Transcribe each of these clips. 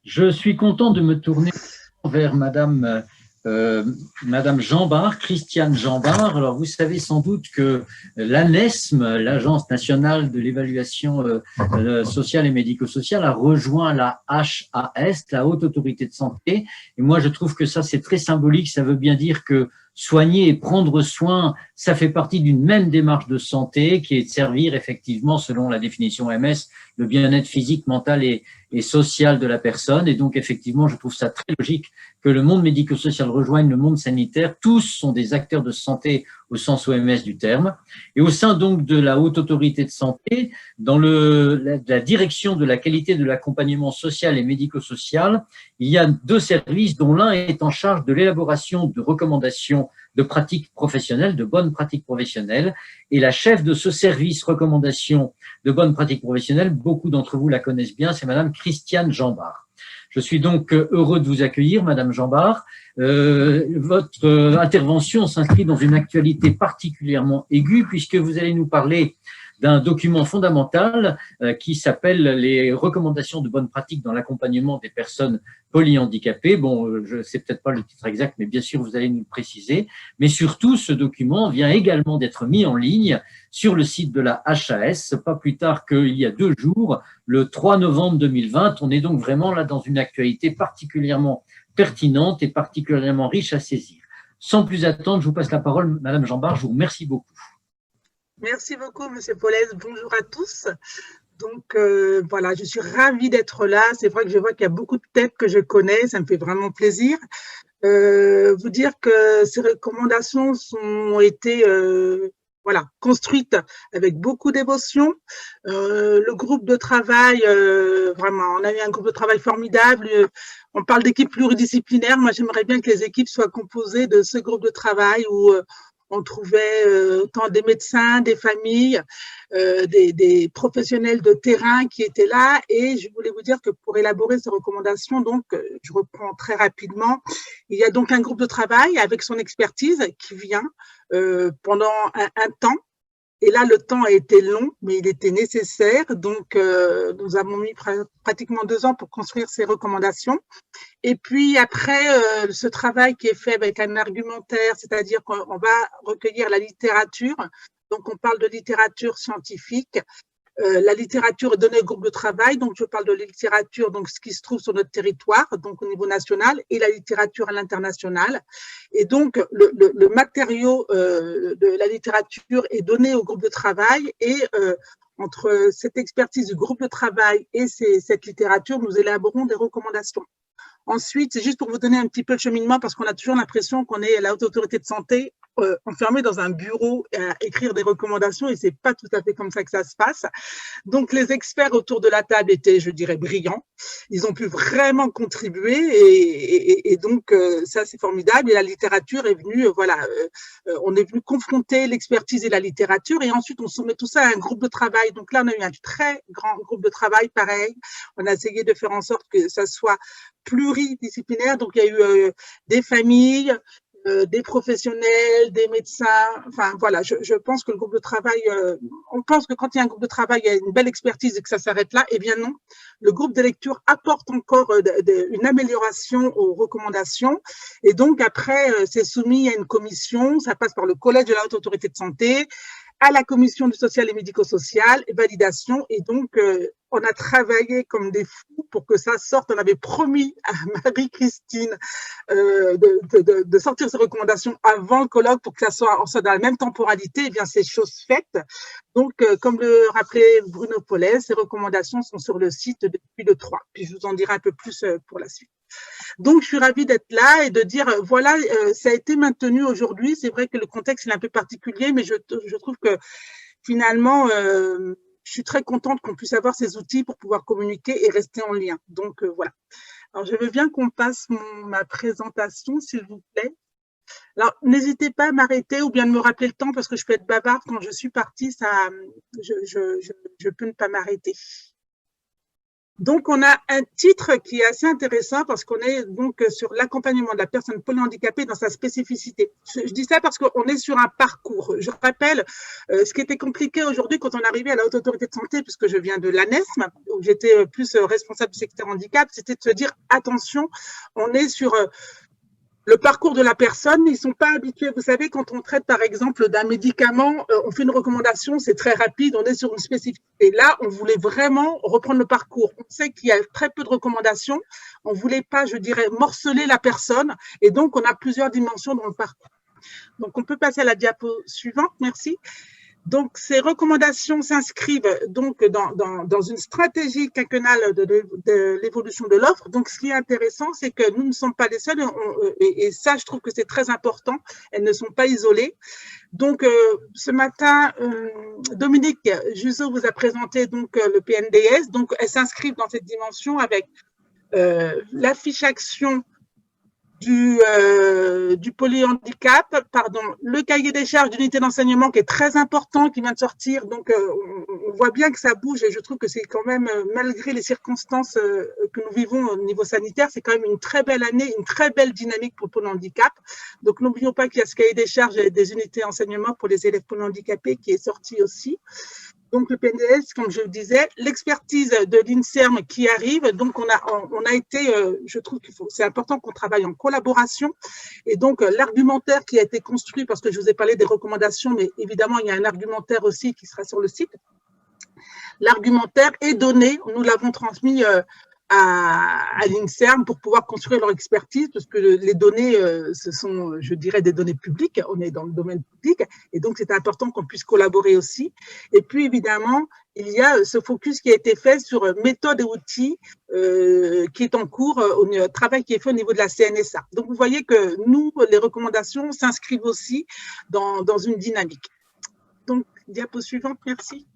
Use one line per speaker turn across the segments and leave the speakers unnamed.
Je suis content de me tourner vers Madame Jambard, Christiane Jambard. Alors, vous savez sans doute que l'ANESM, l'Agence nationale de l'évaluation sociale et médico-sociale, a rejoint la HAS, la Haute Autorité de Santé. Et moi, je trouve que ça, c'est très symbolique. Ça veut bien dire que soigner et prendre soin, ça fait partie d'une même démarche de santé qui est de servir effectivement, selon la définition OMS, le bien-être physique, mental et social de la personne. Et donc, effectivement, je trouve ça très logique que le monde médico-social rejoigne le monde sanitaire. Tous sont des acteurs de santé au sens OMS du terme. Et au sein donc de la Haute Autorité de Santé, dans la direction de la qualité de l'accompagnement social et médico-social, il y a deux services dont l'un est en charge de l'élaboration de recommandations de pratiques professionnelles, de bonnes pratiques professionnelles. Et la chef de ce service recommandation de bonnes pratiques professionnelles, beaucoup d'entre vous la connaissent bien, c'est Madame Christiane Jambard. Je suis donc heureux de vous accueillir, Madame Jambard. Votre intervention s'inscrit dans une actualité particulièrement aiguë puisque vous allez nous parler d'un document fondamental qui s'appelle les recommandations de bonnes pratiques dans l'accompagnement des personnes polyhandicapées. Bon, je ne sais peut-être pas le titre exact, mais bien sûr, vous allez nous le préciser. Mais surtout, ce document vient également d'être mis en ligne sur le site de la HAS, pas plus tard qu'il y a 2 jours, le 3 novembre 2020. On est donc vraiment là dans une actualité particulièrement pertinente et particulièrement riche à saisir. Sans plus attendre, je vous passe la parole, Madame Jambard. Je vous remercie beaucoup.
Merci beaucoup, Monsieur Paulès. Bonjour à tous. Donc, voilà, je suis ravie d'être là. C'est vrai que je vois qu'il y a beaucoup de têtes que je connais. Ça me fait vraiment plaisir. Vous dire que ces recommandations ont été voilà, construites avec beaucoup d'émotion. Le groupe de travail, vraiment, on a eu un groupe de travail formidable. On parle d'équipe pluridisciplinaire. Moi, j'aimerais bien que les équipes soient composées de ce groupe de travail où on trouvait autant des médecins, des familles, des professionnels de terrain qui étaient là. Et je voulais vous dire que pour élaborer ces recommandations, donc, je reprends très rapidement, il y a donc un groupe de travail avec son expertise qui vient pendant un temps. Et là, le temps a été long, mais il était nécessaire. Donc, nous avons mis pratiquement 2 ans pour construire ces recommandations. Et puis après, ce travail qui est fait avec un argumentaire, c'est-à-dire qu'on va recueillir la littérature. Donc, on parle de littérature scientifique. La littérature est donnée au groupe de travail, donc je parle de littérature, donc ce qui se trouve sur notre territoire, donc au niveau national, et la littérature à l'international. Et donc le matériau de la littérature est donné au groupe de travail et entre cette expertise du groupe de travail et cette littérature, nous élaborons des recommandations. Ensuite, c'est juste pour vous donner un petit peu le cheminement, parce qu'on a toujours l'impression qu'on est à la Haute Autorité de Santé, enfermé dans un bureau à écrire des recommandations, et c'est pas tout à fait comme ça que ça se passe. Donc, les experts autour de la table étaient, je dirais, brillants. Ils ont pu vraiment contribuer, et donc, ça, c'est formidable. Et la littérature est venue, voilà, on est venu confronter l'expertise et la littérature, et ensuite, on soumet tout ça à un groupe de travail. Donc là, on a eu un très grand groupe de travail, pareil. On a essayé de faire en sorte que ça soit pluridisciplinaire, donc il y a eu des familles, des professionnels, des médecins, enfin voilà, je pense que le groupe de travail, on pense que quand il y a un groupe de travail, il y a une belle expertise et que ça s'arrête là, eh bien non, le groupe de lecture apporte encore une amélioration aux recommandations, et donc après, c'est soumis à une commission, ça passe par le collège de la Haute Autorité de Santé, à la commission du social et médico-social, validation, et donc on a travaillé comme des fous pour que ça sorte. On avait promis à Marie-Christine de sortir ces recommandations avant le colloque pour que ça soit dans la même temporalité. Eh bien, c'est chose faite. Donc, comme le rappelait Bruno Paulet, ces recommandations sont sur le site depuis le 3. Puis je vous en dirai un peu plus pour la suite. Donc, je suis ravie d'être là et de dire, voilà, ça a été maintenu aujourd'hui. C'est vrai que le contexte est un peu particulier, mais je trouve que finalement, je suis très contente qu'on puisse avoir ces outils pour pouvoir communiquer et rester en lien. Donc, voilà. Alors, je veux bien qu'on passe ma présentation, s'il vous plaît. Alors, n'hésitez pas à m'arrêter ou bien de me rappeler le temps parce que je peux être bavarde quand je suis partie. Ça, je peux ne pas m'arrêter. Donc, on a un titre qui est assez intéressant parce qu'on est donc sur l'accompagnement de la personne polyhandicapée dans sa spécificité. Je dis ça parce qu'on est sur un parcours. Je rappelle ce qui était compliqué aujourd'hui quand on arrivait à la Haute Autorité de Santé, puisque je viens de l'ANESM, où j'étais plus responsable du secteur handicap, c'était de se dire, attention, on est sur le parcours de la personne, ils ne sont pas habitués. Vous savez, quand on traite par exemple d'un médicament, on fait une recommandation, c'est très rapide, on est sur une spécificité. Là, on voulait vraiment reprendre le parcours. On sait qu'il y a très peu de recommandations. On ne voulait pas, je dirais, morceler la personne. Et donc, on a plusieurs dimensions dans le parcours. Donc, on peut passer à la diapo suivante. Merci. Donc, ces recommandations s'inscrivent donc dans une stratégie quinquennale de l'évolution de l'offre. Donc, ce qui est intéressant, c'est que nous ne sommes pas les seuls, et ça, je trouve que c'est très important. Elles ne sont pas isolées. Donc, ce matin, Dominique Juseau vous a présenté donc le PNDS. Donc, elles s'inscrivent dans cette dimension avec la fiche action du polyhandicap, pardon, le cahier des charges d'unité d'enseignement qui est très important, qui vient de sortir. Donc, on voit bien que ça bouge et je trouve que c'est quand même, malgré les circonstances que nous vivons au niveau sanitaire, c'est quand même une très belle année, une très belle dynamique pour le polyhandicap. Donc, n'oublions pas qu'il y a ce cahier des charges des unités d'enseignement pour les élèves polyhandicapés qui est sorti aussi. Donc, le PNDS, comme je le disais, l'expertise de l'INSERM qui arrive. Donc, on a été, je trouve que c'est important qu'on travaille en collaboration. Et donc, l'argumentaire qui a été construit, parce que je vous ai parlé des recommandations, mais évidemment, il y a un argumentaire aussi qui sera sur le site. L'argumentaire est donné, nous l'avons transmis à l'INSERM pour pouvoir construire leur expertise, parce que les données, ce sont, je dirais, des données publiques, on est dans le domaine public, et donc c'est important qu'on puisse collaborer aussi. Et puis, évidemment, il y a ce focus qui a été fait sur méthode et outils qui est en cours, au travail qui est fait au niveau de la CNSA. Donc, vous voyez que nous, les recommandations s'inscrivent aussi dans une dynamique. Donc, diapo suivante, merci.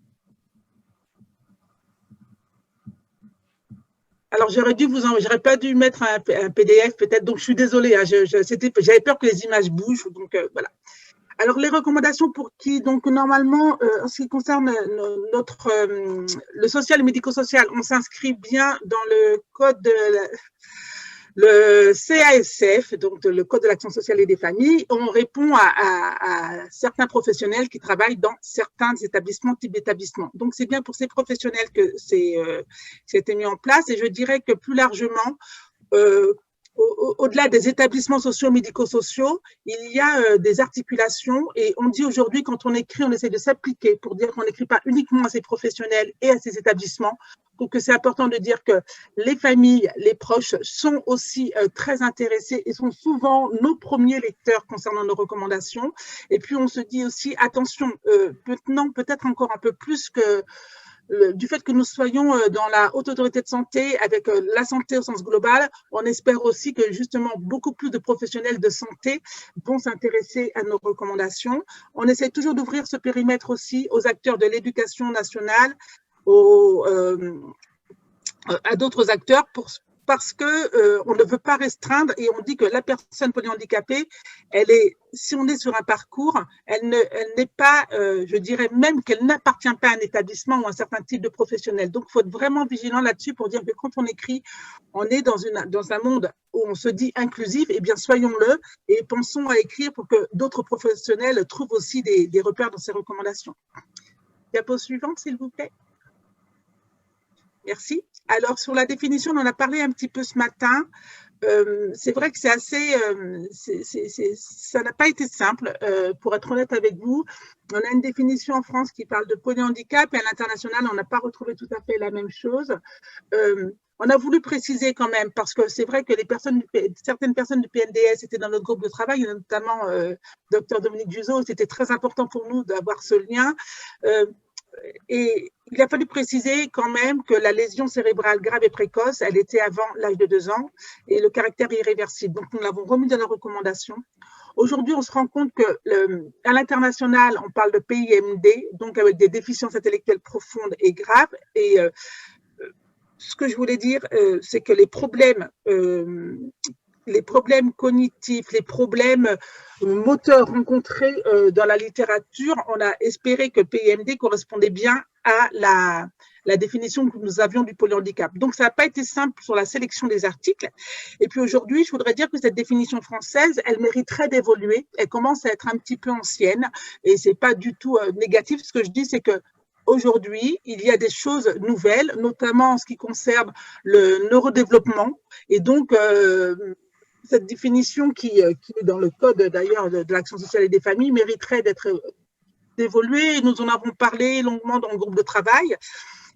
Alors, j'aurais pas dû mettre un PDF peut-être, donc je suis désolée, hein, j'avais peur que les images bougent, donc voilà. Alors, les recommandations pour qui, donc normalement, en ce qui concerne le social et médico-social, on s'inscrit bien dans le code le CASF, donc le Code de l'action sociale et des familles. On répond à certains professionnels qui travaillent dans certains établissements, types d'établissements. Donc, c'est bien pour ces professionnels que c'était mis en place. Et je dirais que plus largement, au-delà des établissements sociaux, médico-sociaux, il y a des articulations et on dit aujourd'hui, quand on écrit, on essaie de s'appliquer pour dire qu'on n'écrit pas uniquement à ces professionnels et à ces établissements. Donc, c'est important de dire que les familles, les proches sont aussi très intéressés et sont souvent nos premiers lecteurs concernant nos recommandations. Et puis, on se dit aussi, attention, maintenant, peut-être encore un peu plus que du fait que nous soyons dans la haute autorité de santé avec la santé au sens global, on espère aussi que justement beaucoup plus de professionnels de santé vont s'intéresser à nos recommandations. On essaie toujours d'ouvrir ce périmètre aussi aux acteurs de l'éducation nationale, à d'autres acteurs parce que on ne veut pas restreindre et on dit que la personne polyhandicapée, si on est sur un parcours, elle n'est pas, je dirais même qu'elle n'appartient pas à un établissement ou à un certain type de professionnel. Donc, il faut être vraiment vigilant là-dessus pour dire que quand on écrit, on est dans un monde où on se dit inclusif, eh bien, soyons-le et pensons à écrire pour que d'autres professionnels trouvent aussi des repères dans ces recommandations. Diapo suivante, s'il vous plaît. Merci. Alors, sur la définition, on en a parlé un petit peu ce matin. C'est vrai que c'est assez, ça n'a pas été simple, pour être honnête avec vous. On a une définition en France qui parle de polyhandicap et à l'international, on n'a pas retrouvé tout à fait la même chose. On a voulu préciser quand même, parce que c'est vrai que certaines personnes du PNDS étaient dans notre groupe de travail, notamment Dr Dominique Juseau. C'était très important pour nous d'avoir ce lien. Et il a fallu préciser quand même que la lésion cérébrale grave et précoce, elle était avant l'âge de 2 ans et le caractère irréversible. Donc, nous l'avons remis dans la recommandation. Aujourd'hui, on se rend compte qu'à l'international, on parle de PIMD, donc avec des déficiences intellectuelles profondes et graves. Et ce que je voulais dire, c'est que les problèmes cognitifs, les problèmes moteurs rencontrés dans la littérature, on a espéré que PIMD correspondait bien à la définition que nous avions du polyhandicap. Donc, ça n'a pas été simple sur la sélection des articles. Et puis aujourd'hui, je voudrais dire que cette définition française, elle mériterait d'évoluer. Elle commence à être un petit peu ancienne et c'est pas du tout négatif. Ce que je dis, c'est que aujourd'hui, il y a des choses nouvelles, notamment en ce qui concerne le neurodéveloppement. Et donc, cette définition qui est dans le code d'ailleurs de l'action sociale et des familles mériterait d'évoluer. Nous en avons parlé longuement dans le groupe de travail.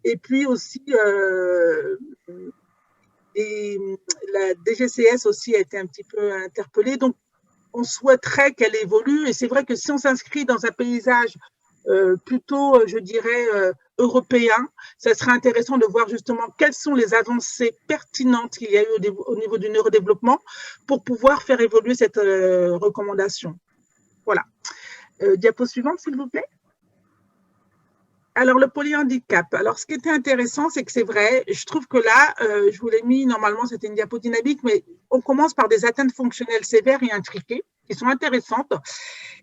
Et puis aussi, et la DGCS aussi a été un petit peu interpellée. Donc, on souhaiterait qu'elle évolue. Et c'est vrai que si on s'inscrit dans un paysage plutôt, je dirais, européen, ça serait intéressant de voir justement quelles sont les avancées pertinentes qu'il y a eu au niveau du neurodéveloppement pour pouvoir faire évoluer cette recommandation. Voilà. Diapo suivante, s'il vous plaît. Alors, le polyhandicap. Alors, ce qui était intéressant, c'est que c'est vrai, je trouve que là, je vous l'ai mis, normalement, c'était une diapo dynamique, mais on commence par des atteintes fonctionnelles sévères et intriquées, qui sont intéressantes.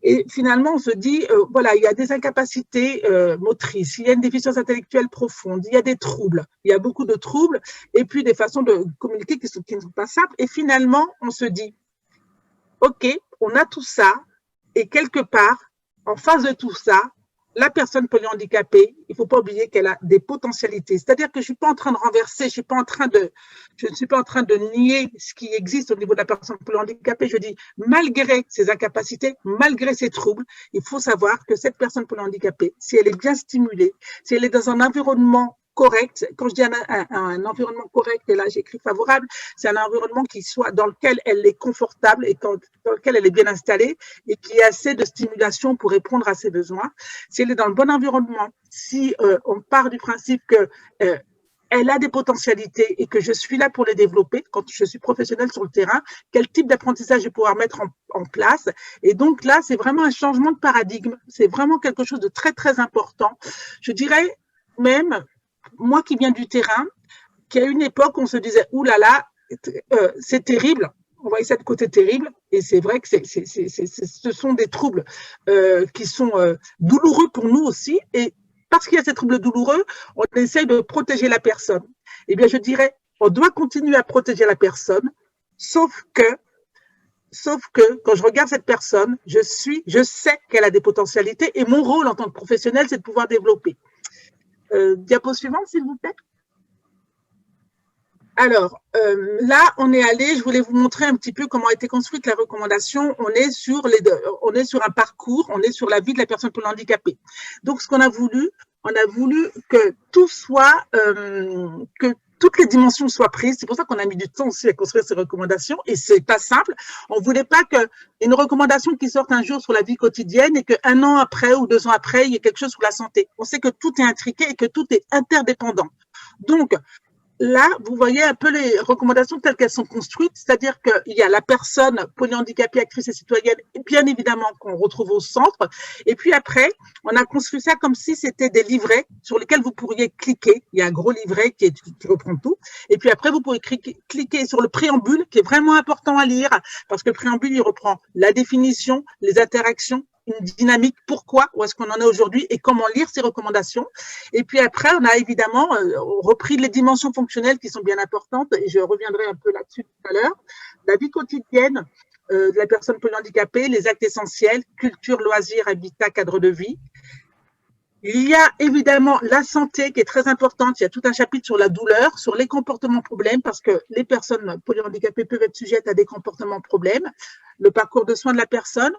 Et finalement, on se dit, voilà, il y a des incapacités motrices, il y a une déficience intellectuelle profonde, il y a des troubles, il y a beaucoup de troubles, et puis des façons de communiquer qui ne sont pas simples. Et finalement, on se dit, OK, on a tout ça, et quelque part, en face de tout ça, la personne polyhandicapée, il ne faut pas oublier qu'elle a des potentialités. C'est-à-dire que je ne suis pas en train de renverser, je ne suis pas en train de nier ce qui existe au niveau de la personne polyhandicapée. Je dis, malgré ses incapacités, malgré ses troubles, il faut savoir que cette personne polyhandicapée, si elle est bien stimulée, si elle est dans un environnement correct, quand je dis un environnement correct, et là j'écris favorable, c'est un environnement qui soit dans lequel elle est confortable et dans lequel elle est bien installée et qui a assez de stimulation pour répondre à ses besoins. Si elle est dans le bon environnement, si on part du principe que elle a des potentialités et que je suis là pour les développer quand je suis professionnelle sur le terrain, quel type d'apprentissage je vais pouvoir mettre en place. Et donc là, c'est vraiment un changement de paradigme. C'est vraiment quelque chose de très, très important. Je dirais même, moi qui viens du terrain, qu'à une époque, on se disait, ouh là là, c'est terrible, on voyait ça de côté terrible, et c'est vrai que ce sont des troubles qui sont douloureux pour nous aussi, et parce qu'il y a ces troubles douloureux, on essaye de protéger la personne. Eh bien, je dirais, on doit continuer à protéger la personne, sauf que quand je regarde cette personne, je sais qu'elle a des potentialités, et mon rôle en tant que professionnel, c'est de pouvoir développer. Diapo suivante, s'il vous plaît. Alors, là, on est allé, je voulais vous montrer un petit peu comment a été construite la recommandation. On est sur un parcours, on est sur la vie de la personne polyhandicapée. Donc, ce qu'on a voulu, que tout soit, que toutes les dimensions soient prises. C'est pour ça qu'on a mis du temps aussi à construire ces recommandations et c'est pas simple. On voulait pas qu'une recommandation qui sorte un jour sur la vie quotidienne et qu'un an après ou 2 ans après, il y ait quelque chose sur la santé. On sait que tout est intriqué et que tout est interdépendant. Donc, là, vous voyez un peu les recommandations telles qu'elles sont construites, c'est-à-dire qu'il y a la personne polyhandicapée, actrice et citoyenne, bien évidemment, qu'on retrouve au centre. Et puis après, on a construit ça comme si c'était des livrets sur lesquels vous pourriez cliquer. Il y a un gros livret qui reprend tout. Et puis après, vous pourrez cliquer sur le préambule, qui est vraiment important à lire, parce que le préambule, il reprend la définition, les interactions, une dynamique, pourquoi, où est-ce qu'on en est aujourd'hui et comment lire ces recommandations. Et puis après, on a évidemment repris les dimensions fonctionnelles qui sont bien importantes et je reviendrai un peu là-dessus tout à l'heure. La vie quotidienne de la personne polyhandicapée, les actes essentiels, culture, loisirs, habitat, cadre de vie. Il y a évidemment la santé qui est très importante. Il y a tout un chapitre sur la douleur, sur les comportements problèmes, parce que les personnes polyhandicapées peuvent être sujettes à des comportements problèmes. Le parcours de soins de la personne.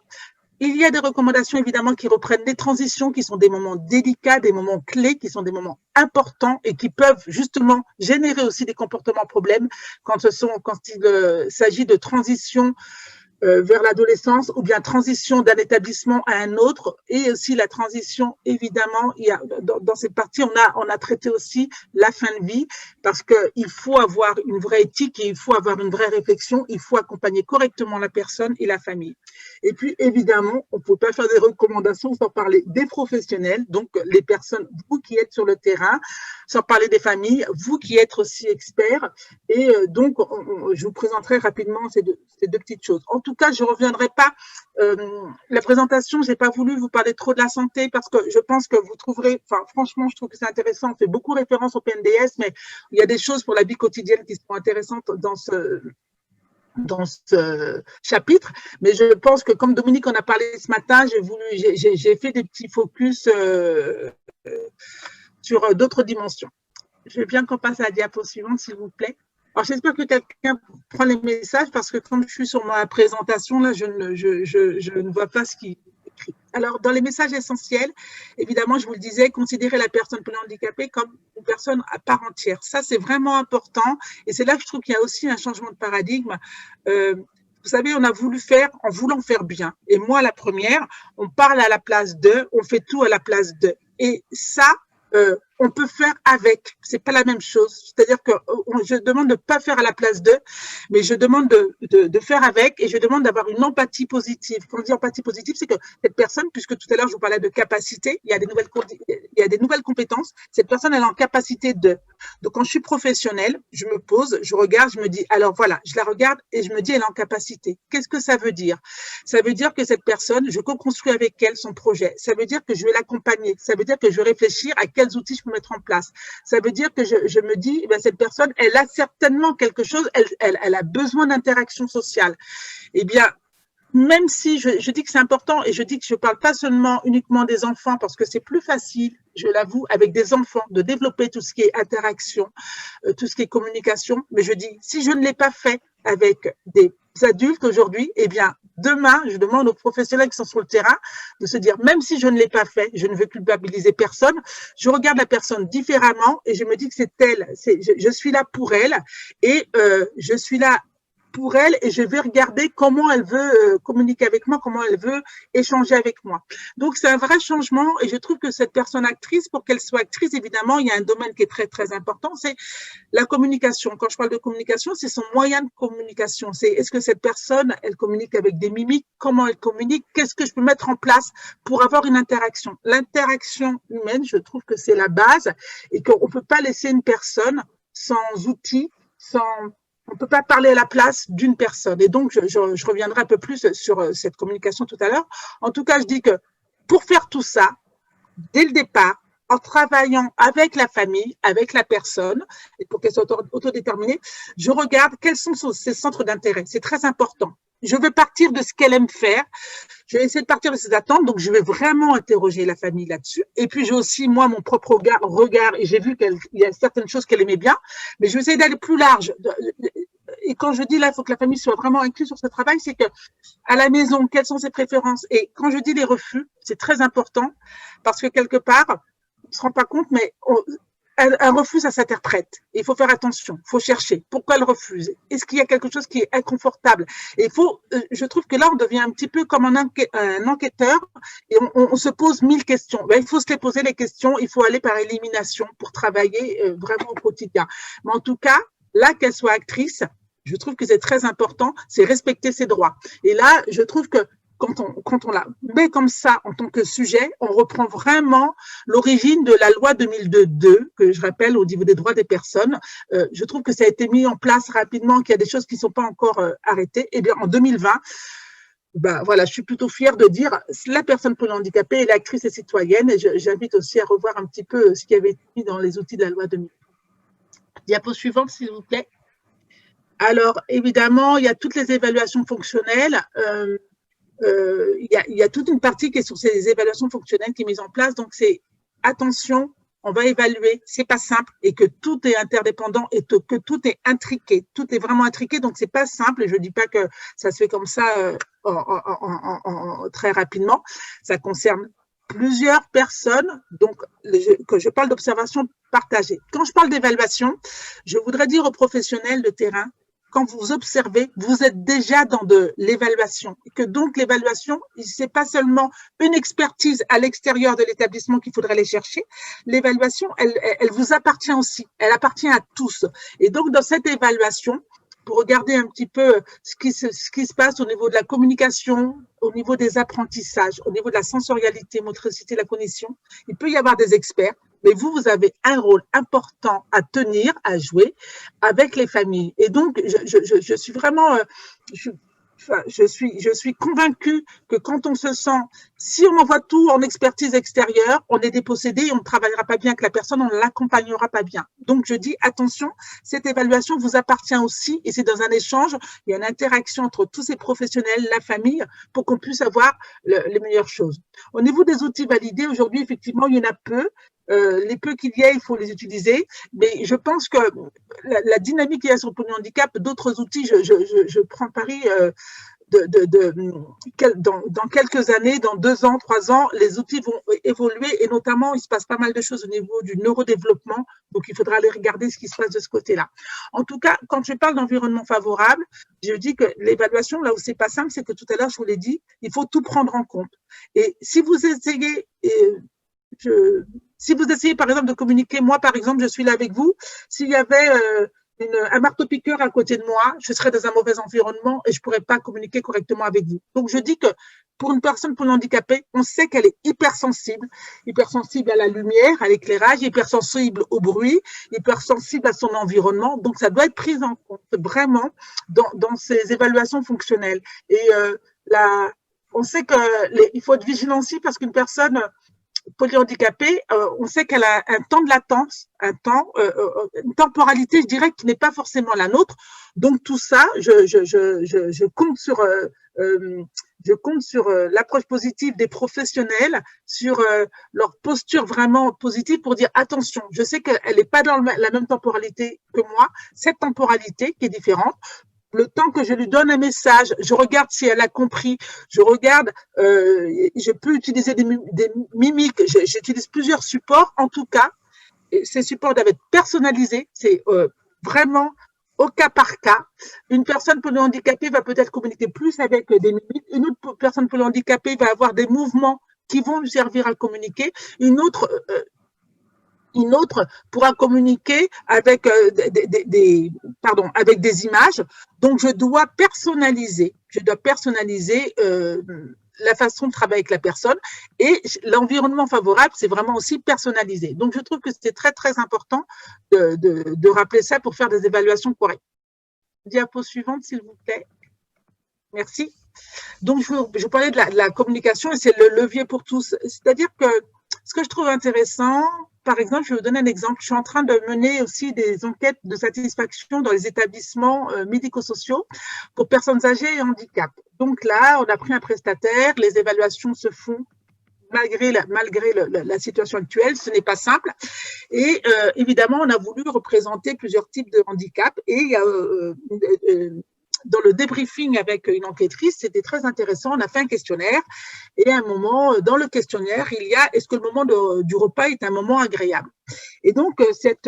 Il y a des recommandations évidemment qui reprennent des transitions qui sont des moments délicats, des moments clés, qui sont des moments importants et qui peuvent justement générer aussi des comportements problèmes quand il s'agit de transition vers l'adolescence ou bien transition d'un établissement à un autre et aussi la transition évidemment il y a dans cette partie on a traité aussi la fin de vie parce que il faut avoir une vraie éthique et il faut avoir une vraie réflexion, il faut accompagner correctement la personne et la famille. Et puis évidemment on ne peut pas faire des recommandations sans parler des professionnels, donc les personnes, vous qui êtes sur le terrain, sans parler des familles, vous qui êtes aussi experts et donc je vous présenterai rapidement ces deux petites choses. En tout tout cas, je ne reviendrai pas. La présentation, je n'ai pas voulu vous parler trop de la santé parce que je pense que vous trouverez, enfin, franchement, je trouve que c'est intéressant. On fait beaucoup référence au PNDS, mais il y a des choses pour la vie quotidienne qui sont intéressantes dans ce chapitre, mais je pense que comme Dominique en a parlé ce matin, j'ai fait des petits focus sur d'autres dimensions. Je veux bien qu'on passe à la diapo suivante, s'il vous plaît. Alors, j'espère que quelqu'un prend les messages parce que comme je suis sur ma présentation, là, je ne vois pas ce qui est écrit. Alors, dans les messages essentiels, évidemment, je vous le disais, considérer la personne polyhandicapée comme une personne à part entière. Ça, c'est vraiment important et c'est là que je trouve qu'il y a aussi un changement de paradigme. Vous savez, on a voulu faire en voulant faire bien. Et moi, la première, on parle à la place d'eux, on fait tout à la place d'eux. Et ça, on peut faire avec, c'est pas la même chose. C'est-à-dire que je demande de pas faire à la place d'eux, mais je demande de faire avec et je demande d'avoir une empathie positive. Quand on dit empathie positive, c'est que cette personne, puisque tout à l'heure je vous parlais de capacité, il y a des nouvelles compétences. Cette personne, elle est en capacité de. Donc quand je suis professionnelle, je me pose, je regarde, je me dis, alors voilà, je la regarde et je me dis, elle est en capacité. Qu'est-ce que ça veut dire? Ça veut dire que cette personne, je co-construis avec elle son projet. Ça veut dire que je vais l'accompagner. Ça veut dire que je vais réfléchir à quels outils je peux mettre en place. Ça veut dire que je me dis, eh bien, cette personne, elle a certainement quelque chose, elle a besoin d'interaction sociale. Eh bien, même si je dis que c'est important et je dis que je ne parle pas seulement uniquement des enfants parce que c'est plus facile, je l'avoue, avec des enfants de développer tout ce qui est interaction, tout ce qui est communication, mais je dis, si je ne l'ai pas fait avec des adultes aujourd'hui, eh bien, demain, je demande aux professionnels qui sont sur le terrain de se dire, même si je ne l'ai pas fait, je ne veux culpabiliser personne, je regarde la personne différemment et je me dis que c'est elle, je suis là pour elle et je suis là pour elle et je vais regarder comment elle veut communiquer avec moi, comment elle veut échanger avec moi. Donc, c'est un vrai changement et je trouve que cette personne actrice, pour qu'elle soit actrice, évidemment, il y a un domaine qui est très, très important, c'est la communication. Quand je parle de communication, c'est son moyen de communication. C'est est-ce que cette personne, elle communique avec des mimiques? Comment elle communique? Qu'est-ce que je peux mettre en place pour avoir une interaction? L'interaction humaine, je trouve que c'est la base et qu'on ne peut pas laisser une personne sans outils, on ne peut pas parler à la place d'une personne. Et donc, je reviendrai un peu plus sur cette communication tout à l'heure. En tout cas, je dis que pour faire tout ça, dès le départ, en travaillant avec la famille, avec la personne, et pour qu'elle soit autodéterminée, je regarde quels sont ses centres d'intérêt. C'est très important. Je veux partir de ce qu'elle aime faire. Je vais essayer de partir de ses attentes. Donc, je vais vraiment interroger la famille là-dessus. Et puis, j'ai aussi, moi, mon propre regard et j'ai vu qu'il y a certaines choses qu'elle aimait bien. Mais je vais essayer d'aller plus large. Et quand je dis là, il faut que la famille soit vraiment incluse sur ce travail, c'est que à la maison, quelles sont ses préférences? Et quand je dis les refus, c'est très important parce que quelque part, on ne se rend pas compte, mais un refus, ça s'interprète. Il faut faire attention, il faut chercher. Pourquoi elle refuse? Est-ce qu'il y a quelque chose qui est inconfortable? Et je trouve que là, on devient un petit peu comme un enquêteur et on se pose 1000 questions. Ben, il faut se les poser les questions, il faut aller par élimination pour travailler vraiment au quotidien. Mais en tout cas, là, qu'elle soit actrice, je trouve que c'est très important, c'est respecter ses droits. Et là, je trouve que quand on la met comme ça en tant que sujet, on reprend vraiment l'origine de la loi 2002, que je rappelle au niveau des droits des personnes. Je trouve que ça a été mis en place rapidement, qu'il y a des choses qui ne sont pas encore arrêtées. Et bien, en 2020, ben, voilà, je suis plutôt fière de dire la personne polyhandicapée est l'actrice et citoyenne. Et j'invite aussi à revoir un petit peu ce qui avait été mis dans les outils de la loi 2000. Diapo suivante, s'il vous plaît. Alors, évidemment, il y a toutes les évaluations fonctionnelles. Il y a toute une partie qui est sur ces évaluations fonctionnelles qui est mise en place. Donc, c'est attention, on va évaluer, c'est pas simple et que tout est interdépendant et que tout est intriqué. Tout est vraiment intriqué, donc c'est pas simple. Et je dis pas que ça se fait comme ça très rapidement. Ça concerne plusieurs personnes, donc que je parle d'observation partagée. Quand je parle d'évaluation, je voudrais dire aux professionnels de terrain, quand vous observez, vous êtes déjà dans de l'évaluation. Et que donc l'évaluation, c'est pas seulement une expertise à l'extérieur de l'établissement qu'il faudrait aller chercher. L'évaluation, elle vous appartient aussi. Elle appartient à tous. Et donc dans cette évaluation, pour regarder un petit peu ce qui se passe au niveau de la communication, au niveau des apprentissages, au niveau de la sensorialité, motricité, la cognition, il peut y avoir des experts. Mais vous avez un rôle important à tenir, à jouer avec les familles. Et donc, je suis vraiment, je je suis convaincue que quand on se sent, si on envoie tout en expertise extérieure, on est dépossédé et on ne travaillera pas bien avec la personne, on ne l'accompagnera pas bien. Donc, je dis, attention, cette évaluation vous appartient aussi et c'est dans un échange, il y a une interaction entre tous ces professionnels, la famille, pour qu'on puisse avoir les meilleures choses. Au niveau des outils validés, aujourd'hui, effectivement, il y en a peu. Les peu qu'il y a, il faut les utiliser. Mais je pense que la dynamique qu'il y a sur le polyhandicap, d'autres outils, je prends pari dans quelques années, dans 2 ans, 3 ans, les outils vont évoluer et notamment, il se passe pas mal de choses au niveau du neurodéveloppement. Donc, il faudra aller regarder ce qui se passe de ce côté-là. En tout cas, quand je parle d'environnement favorable, je dis que l'évaluation, là où c'est pas simple, c'est que tout à l'heure, je vous l'ai dit, il faut tout prendre en compte. Et si vous essayez, si vous essayez, par exemple, de communiquer, moi, par exemple, je suis là avec vous, s'il y avait un marteau-piqueur à côté de moi, je serais dans un mauvais environnement et je pourrais pas communiquer correctement avec vous. Donc, je dis que pour une personne polyhandicapée, on sait qu'elle est hypersensible à la lumière, à l'éclairage, hypersensible au bruit, hypersensible à son environnement. Donc, ça doit être pris en compte vraiment dans ces évaluations fonctionnelles. Et on sait qu'il faut être vigilant aussi parce qu'une personne polyhandicapée, on sait qu'elle a un temps de latence, une temporalité, je dirais, qui n'est pas forcément la nôtre. Donc tout ça, je compte sur l'approche positive des professionnels, sur leur posture vraiment positive pour dire attention, je sais qu'elle n'est pas dans la même temporalité que moi, cette temporalité qui est différente. Le temps que je lui donne un message, je regarde si elle a compris, je regarde, je peux utiliser des mimiques, j'utilise plusieurs supports. En tout cas, ces supports doivent être personnalisés, c'est vraiment au cas par cas. Une personne polyhandicapée va peut-être communiquer plus avec des mimiques, une autre personne polyhandicapée va avoir des mouvements qui vont lui servir à communiquer, une autre pourra communiquer avec avec des images. Donc, je dois personnaliser la façon de travailler avec la personne et l'environnement favorable, c'est vraiment aussi personnalisé. Donc, je trouve que c'est très, très important de rappeler ça pour faire des évaluations correctes. Diapo suivante, s'il vous plaît. Merci. Donc, je parlais de la communication et c'est le levier pour tous. C'est-à-dire que ce que je trouve intéressant, par exemple, je vais vous donner un exemple. Je suis en train de mener aussi des enquêtes de satisfaction dans les établissements médico-sociaux pour personnes âgées et handicap. Donc là, on a pris un prestataire, les évaluations se font malgré la situation actuelle, ce n'est pas simple. Et évidemment, on a voulu représenter plusieurs types de handicap et il y a dans le débriefing avec une enquêtrice, c'était très intéressant. On a fait un questionnaire et à un moment, dans le questionnaire, il y a est-ce que le moment du repas est un moment agréable? Et donc, cette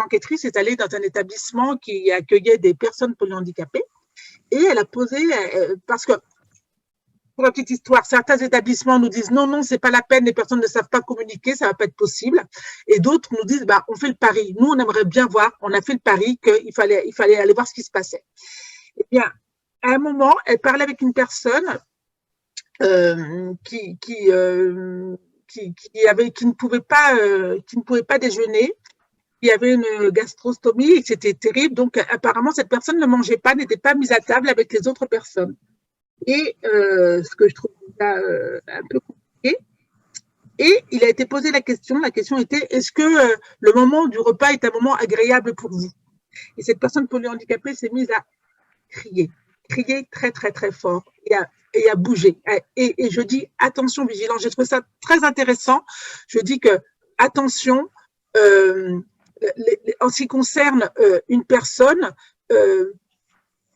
enquêtrice est allée dans un établissement qui accueillait des personnes polyhandicapées et elle a posé, parce que pour la petite histoire, certains établissements nous disent non, c'est pas la peine, les personnes ne savent pas communiquer, ça va pas être possible. Et d'autres nous disent, on fait le pari. Nous, on aimerait bien voir, on a fait le pari qu'il fallait aller voir ce qui se passait. Eh bien, à un moment, elle parlait avec une personne qui ne pouvait pas déjeuner. Il y avait une gastrostomie et c'était terrible. Donc, apparemment, cette personne ne mangeait pas, n'était pas mise à table avec les autres personnes. Et ce que je trouve un peu compliqué. Et il a été posé la question était est-ce que le moment du repas est un moment agréable pour vous? Et cette personne polyhandicapée s'est mise à crier très très très fort et à bouger. Et je dis attention, vigilance. J'ai trouvé ça très intéressant. Je dis que attention, en ce qui concerne une personne,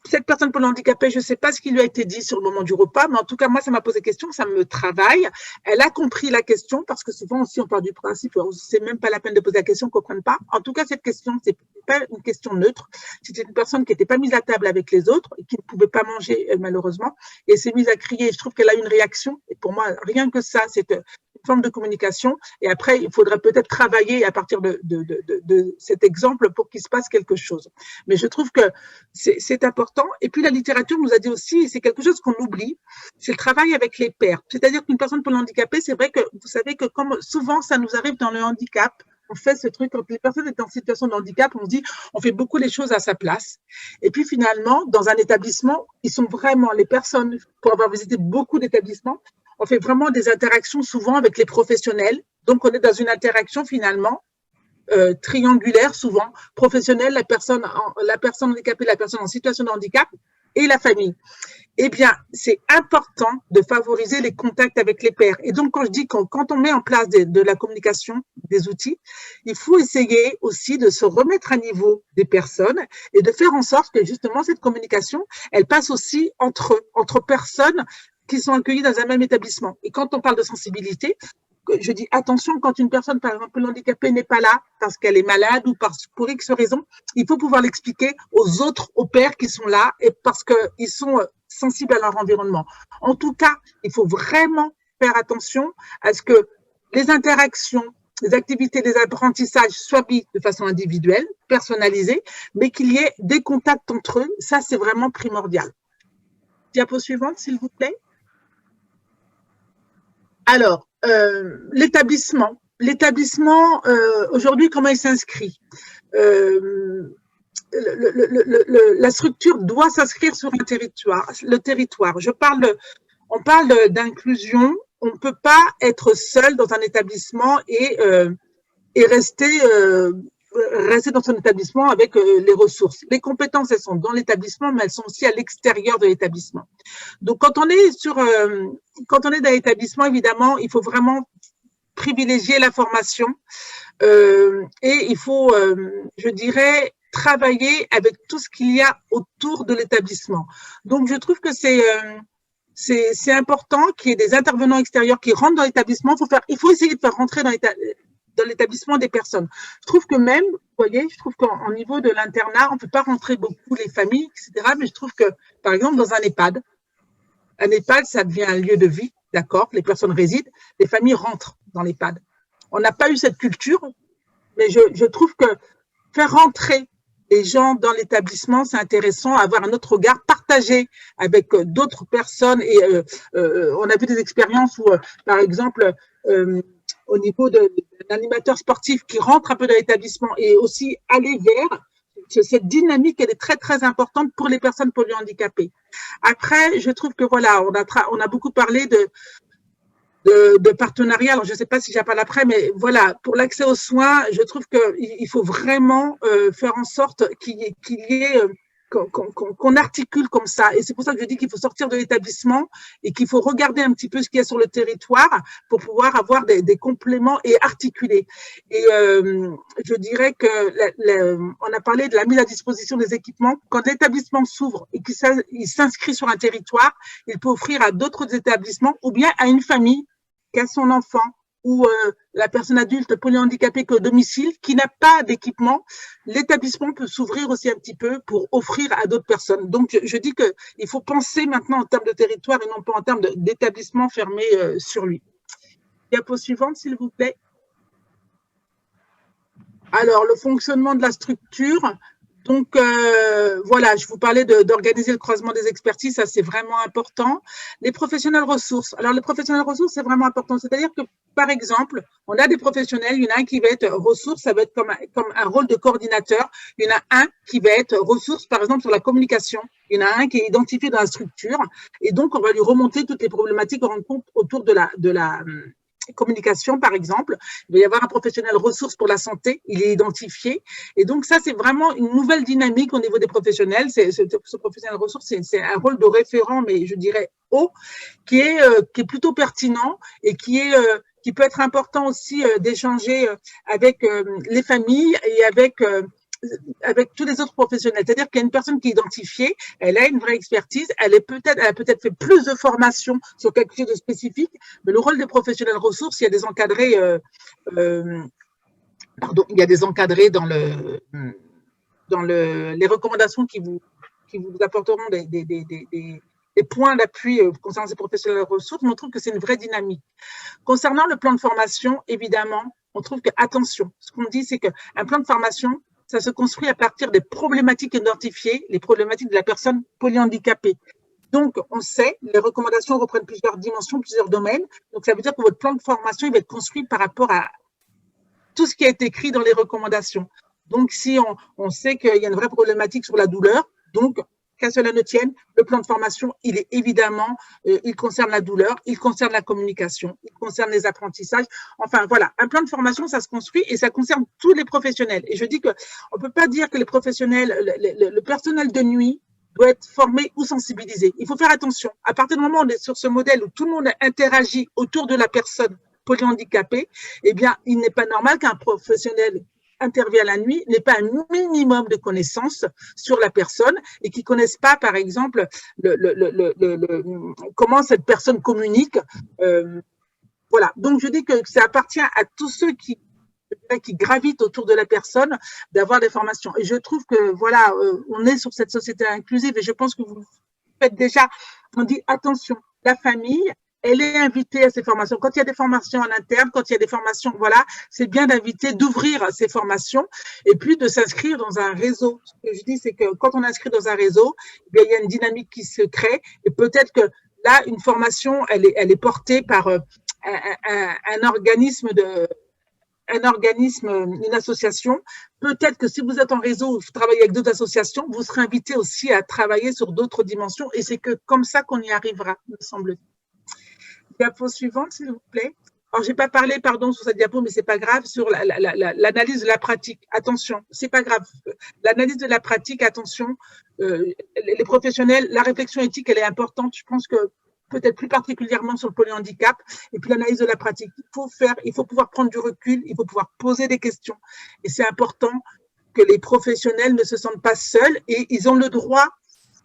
cette personne polyhandicapée, je ne sais pas ce qui lui a été dit sur le moment du repas, mais en tout cas, moi, ça m'a posé question, ça me travaille. Elle a compris la question, parce que souvent aussi, on part du principe, c'est même pas la peine de poser la question, qu'on ne comprenne pas. En tout cas, cette question, c'est pas une question neutre. C'était une personne qui n'était pas mise à table avec les autres, et qui ne pouvait pas manger, malheureusement, et s'est mise à crier. Je trouve qu'elle a une réaction, et pour moi, rien que ça, c'est une forme de communication. Et après, il faudrait peut-être travailler à partir de cet exemple pour qu'il se passe quelque chose. Mais je trouve que c'est important. Et puis, la littérature nous a dit aussi, et c'est quelque chose qu'on oublie, c'est le travail avec les pairs. C'est-à-dire qu'une personne polyhandicapée, c'est vrai que vous savez que comme souvent, ça nous arrive dans le handicap, on fait ce truc, quand les personnes sont en situation de handicap, on se dit, on fait beaucoup les choses à sa place. Et puis finalement, dans un établissement, ils sont vraiment, les personnes, pour avoir visité beaucoup d'établissements, on fait vraiment des interactions souvent avec les professionnels. Donc, on est dans une interaction finalement triangulaire, souvent, professionnelle, la personne handicapée, la personne en situation de handicap et la famille. Eh bien, c'est important de favoriser les contacts avec les pairs. Et donc, quand je dis quand on met en place de la communication, des outils, il faut essayer aussi de se remettre à niveau des personnes et de faire en sorte que justement cette communication, elle passe aussi entre personnes qui sont accueillies dans un même établissement. Et quand on parle de sensibilité, je dis attention, quand une personne, par exemple, handicapée n'est pas là parce qu'elle est malade ou pour X raison, il faut pouvoir l'expliquer aux autres, aux pairs qui sont là et parce qu'ils sont sensibles à leur environnement. En tout cas, il faut vraiment faire attention à ce que les interactions, les activités, les apprentissages soient mis de façon individuelle, personnalisée, mais qu'il y ait des contacts entre eux. Ça, c'est vraiment primordial. Diapo suivante, s'il vous plaît. Alors, l'établissement, aujourd'hui, comment il s'inscrit? La structure doit s'inscrire sur un territoire, le territoire. On parle d'inclusion. On ne peut pas être seul dans un établissement et rester dans son établissement avec les ressources. Les compétences, elles sont dans l'établissement, mais elles sont aussi à l'extérieur de l'établissement. Donc, quand on est dans l'établissement, évidemment, il faut vraiment privilégier la formation et il faut, je dirais, travailler avec tout ce qu'il y a autour de l'établissement. Donc, je trouve que c'est important qu'il y ait des intervenants extérieurs qui rentrent dans l'établissement. Il faut essayer de faire rentrer dans l'établissement des personnes. Je trouve que même, vous voyez, je trouve qu'au niveau de l'internat, on ne peut pas rentrer beaucoup les familles, etc. Mais je trouve que, par exemple, dans un EHPAD, ça devient un lieu de vie, d'accord? Les personnes résident, les familles rentrent dans l'EHPAD. On n'a pas eu cette culture, mais je trouve que faire rentrer les gens dans l'établissement, c'est intéressant, avoir un autre regard, partagé avec d'autres personnes. Et on a vu des expériences où, par exemple, au niveau d'un animateur sportif qui rentre un peu dans l'établissement et aussi aller vers cette dynamique, elle est très, très importante pour les personnes polyhandicapées. Après, je trouve que voilà, on a beaucoup parlé de partenariat. Alors, je ne sais pas si j'en parle après, mais voilà, pour l'accès aux soins, je trouve qu'il faut vraiment faire en sorte qu'il y ait qu'on articule comme ça. Et c'est pour ça que je dis qu'il faut sortir de l'établissement et qu'il faut regarder un petit peu ce qu'il y a sur le territoire pour pouvoir avoir des compléments et articuler. Et je dirais on a parlé de la mise à disposition des équipements. Quand l'établissement s'ouvre et qu'il s'inscrit sur un territoire, il peut offrir à d'autres établissements ou bien à une famille qui a son enfant ou la personne adulte polyhandicapée qu'au domicile, qui n'a pas d'équipement, l'établissement peut s'ouvrir aussi un petit peu pour offrir à d'autres personnes. Donc, je dis qu'il faut penser maintenant en termes de territoire et non pas en termes d'établissement fermé sur lui. Diapo suivante, s'il vous plaît. Alors, le fonctionnement de la structure. Donc, voilà, je vous parlais d'organiser le croisement des expertises, ça c'est vraiment important. Les professionnels ressources. Alors, les professionnels ressources, c'est vraiment important. C'est-à-dire que, par exemple, on a des professionnels, il y en a un qui va être ressources, ça va être comme un rôle de coordinateur. Il y en a un qui va être ressources, par exemple, sur la communication. Il y en a un qui est identifié dans la structure. Et donc, on va lui remonter toutes les problématiques qu'on rencontre autour de la communication, par exemple. Il va y avoir un professionnel ressources pour la santé, il est identifié. Et donc, ça, c'est vraiment une nouvelle dynamique au niveau des professionnels. Ce professionnel ressources, c'est un rôle de référent, mais je dirais haut, qui est plutôt pertinent et qui peut être important aussi d'échanger avec les familles et avec tous les autres professionnels. C'est-à-dire qu'il y a une personne qui est identifiée, elle a une vraie expertise, elle a peut-être fait plus de formation sur quelque chose de spécifique, mais le rôle des professionnels ressources, il y a des encadrés, il y a des encadrés dans les recommandations qui vous apporteront des points d'appui concernant ces professionnels ressources, mais on trouve que c'est une vraie dynamique. Concernant le plan de formation, évidemment, on trouve que, attention, ce qu'on dit, c'est qu'un plan de formation, ça se construit à partir des problématiques identifiées, les problématiques de la personne polyhandicapée. Donc, on sait, les recommandations reprennent plusieurs dimensions, plusieurs domaines. Donc, ça veut dire que votre plan de formation, il va être construit par rapport à tout ce qui a été écrit dans les recommandations. Donc, si on sait qu'il y a une vraie problématique sur la douleur, donc, qu'à cela ne tienne, le plan de formation, il est évidemment, il concerne la douleur, il concerne la communication, il concerne les apprentissages. Enfin, voilà, un plan de formation, ça se construit et ça concerne tous les professionnels. Et je dis qu'on ne peut pas dire que les professionnels, le personnel de nuit doit être formé ou sensibilisé. Il faut faire attention. À partir du moment où on est sur ce modèle où tout le monde interagit autour de la personne polyhandicapée, eh bien, il n'est pas normal qu'un professionnel intervient la nuit n'ait pas un minimum de connaissances sur la personne et qui ne connaissent pas, par exemple, comment cette personne communique. Voilà. Donc, je dis que ça appartient à tous ceux qui gravitent autour de la personne d'avoir des formations. Et je trouve que, voilà, on est sur cette société inclusive et je pense que vous faites déjà, on dit attention, la famille, elle est invitée à ces formations. Quand il y a des formations en interne, quand il y a des formations, voilà, c'est bien d'inviter, d'ouvrir ces formations et puis de s'inscrire dans un réseau. Ce que je dis, c'est que quand on inscrit dans un réseau, eh bien, il y a une dynamique qui se crée et peut-être que là, une formation, elle est portée par un organisme une association. Peut-être que si vous êtes en réseau, vous travaillez avec d'autres associations, vous serez invité aussi à travailler sur d'autres dimensions et c'est que comme ça qu'on y arrivera, me semble-t-il. Diapo suivante, s'il vous plaît. Alors, j'ai pas parlé, pardon, sur cette diapo, mais c'est pas grave, sur l'analyse de la pratique. Attention, c'est pas grave. L'analyse de la pratique, attention, les professionnels, la réflexion éthique, elle est importante. Je pense que peut-être plus particulièrement sur le polyhandicap. Et puis l'analyse de la pratique. Il faut pouvoir prendre du recul, il faut pouvoir poser des questions. Et c'est important que les professionnels ne se sentent pas seuls et ils ont le droit.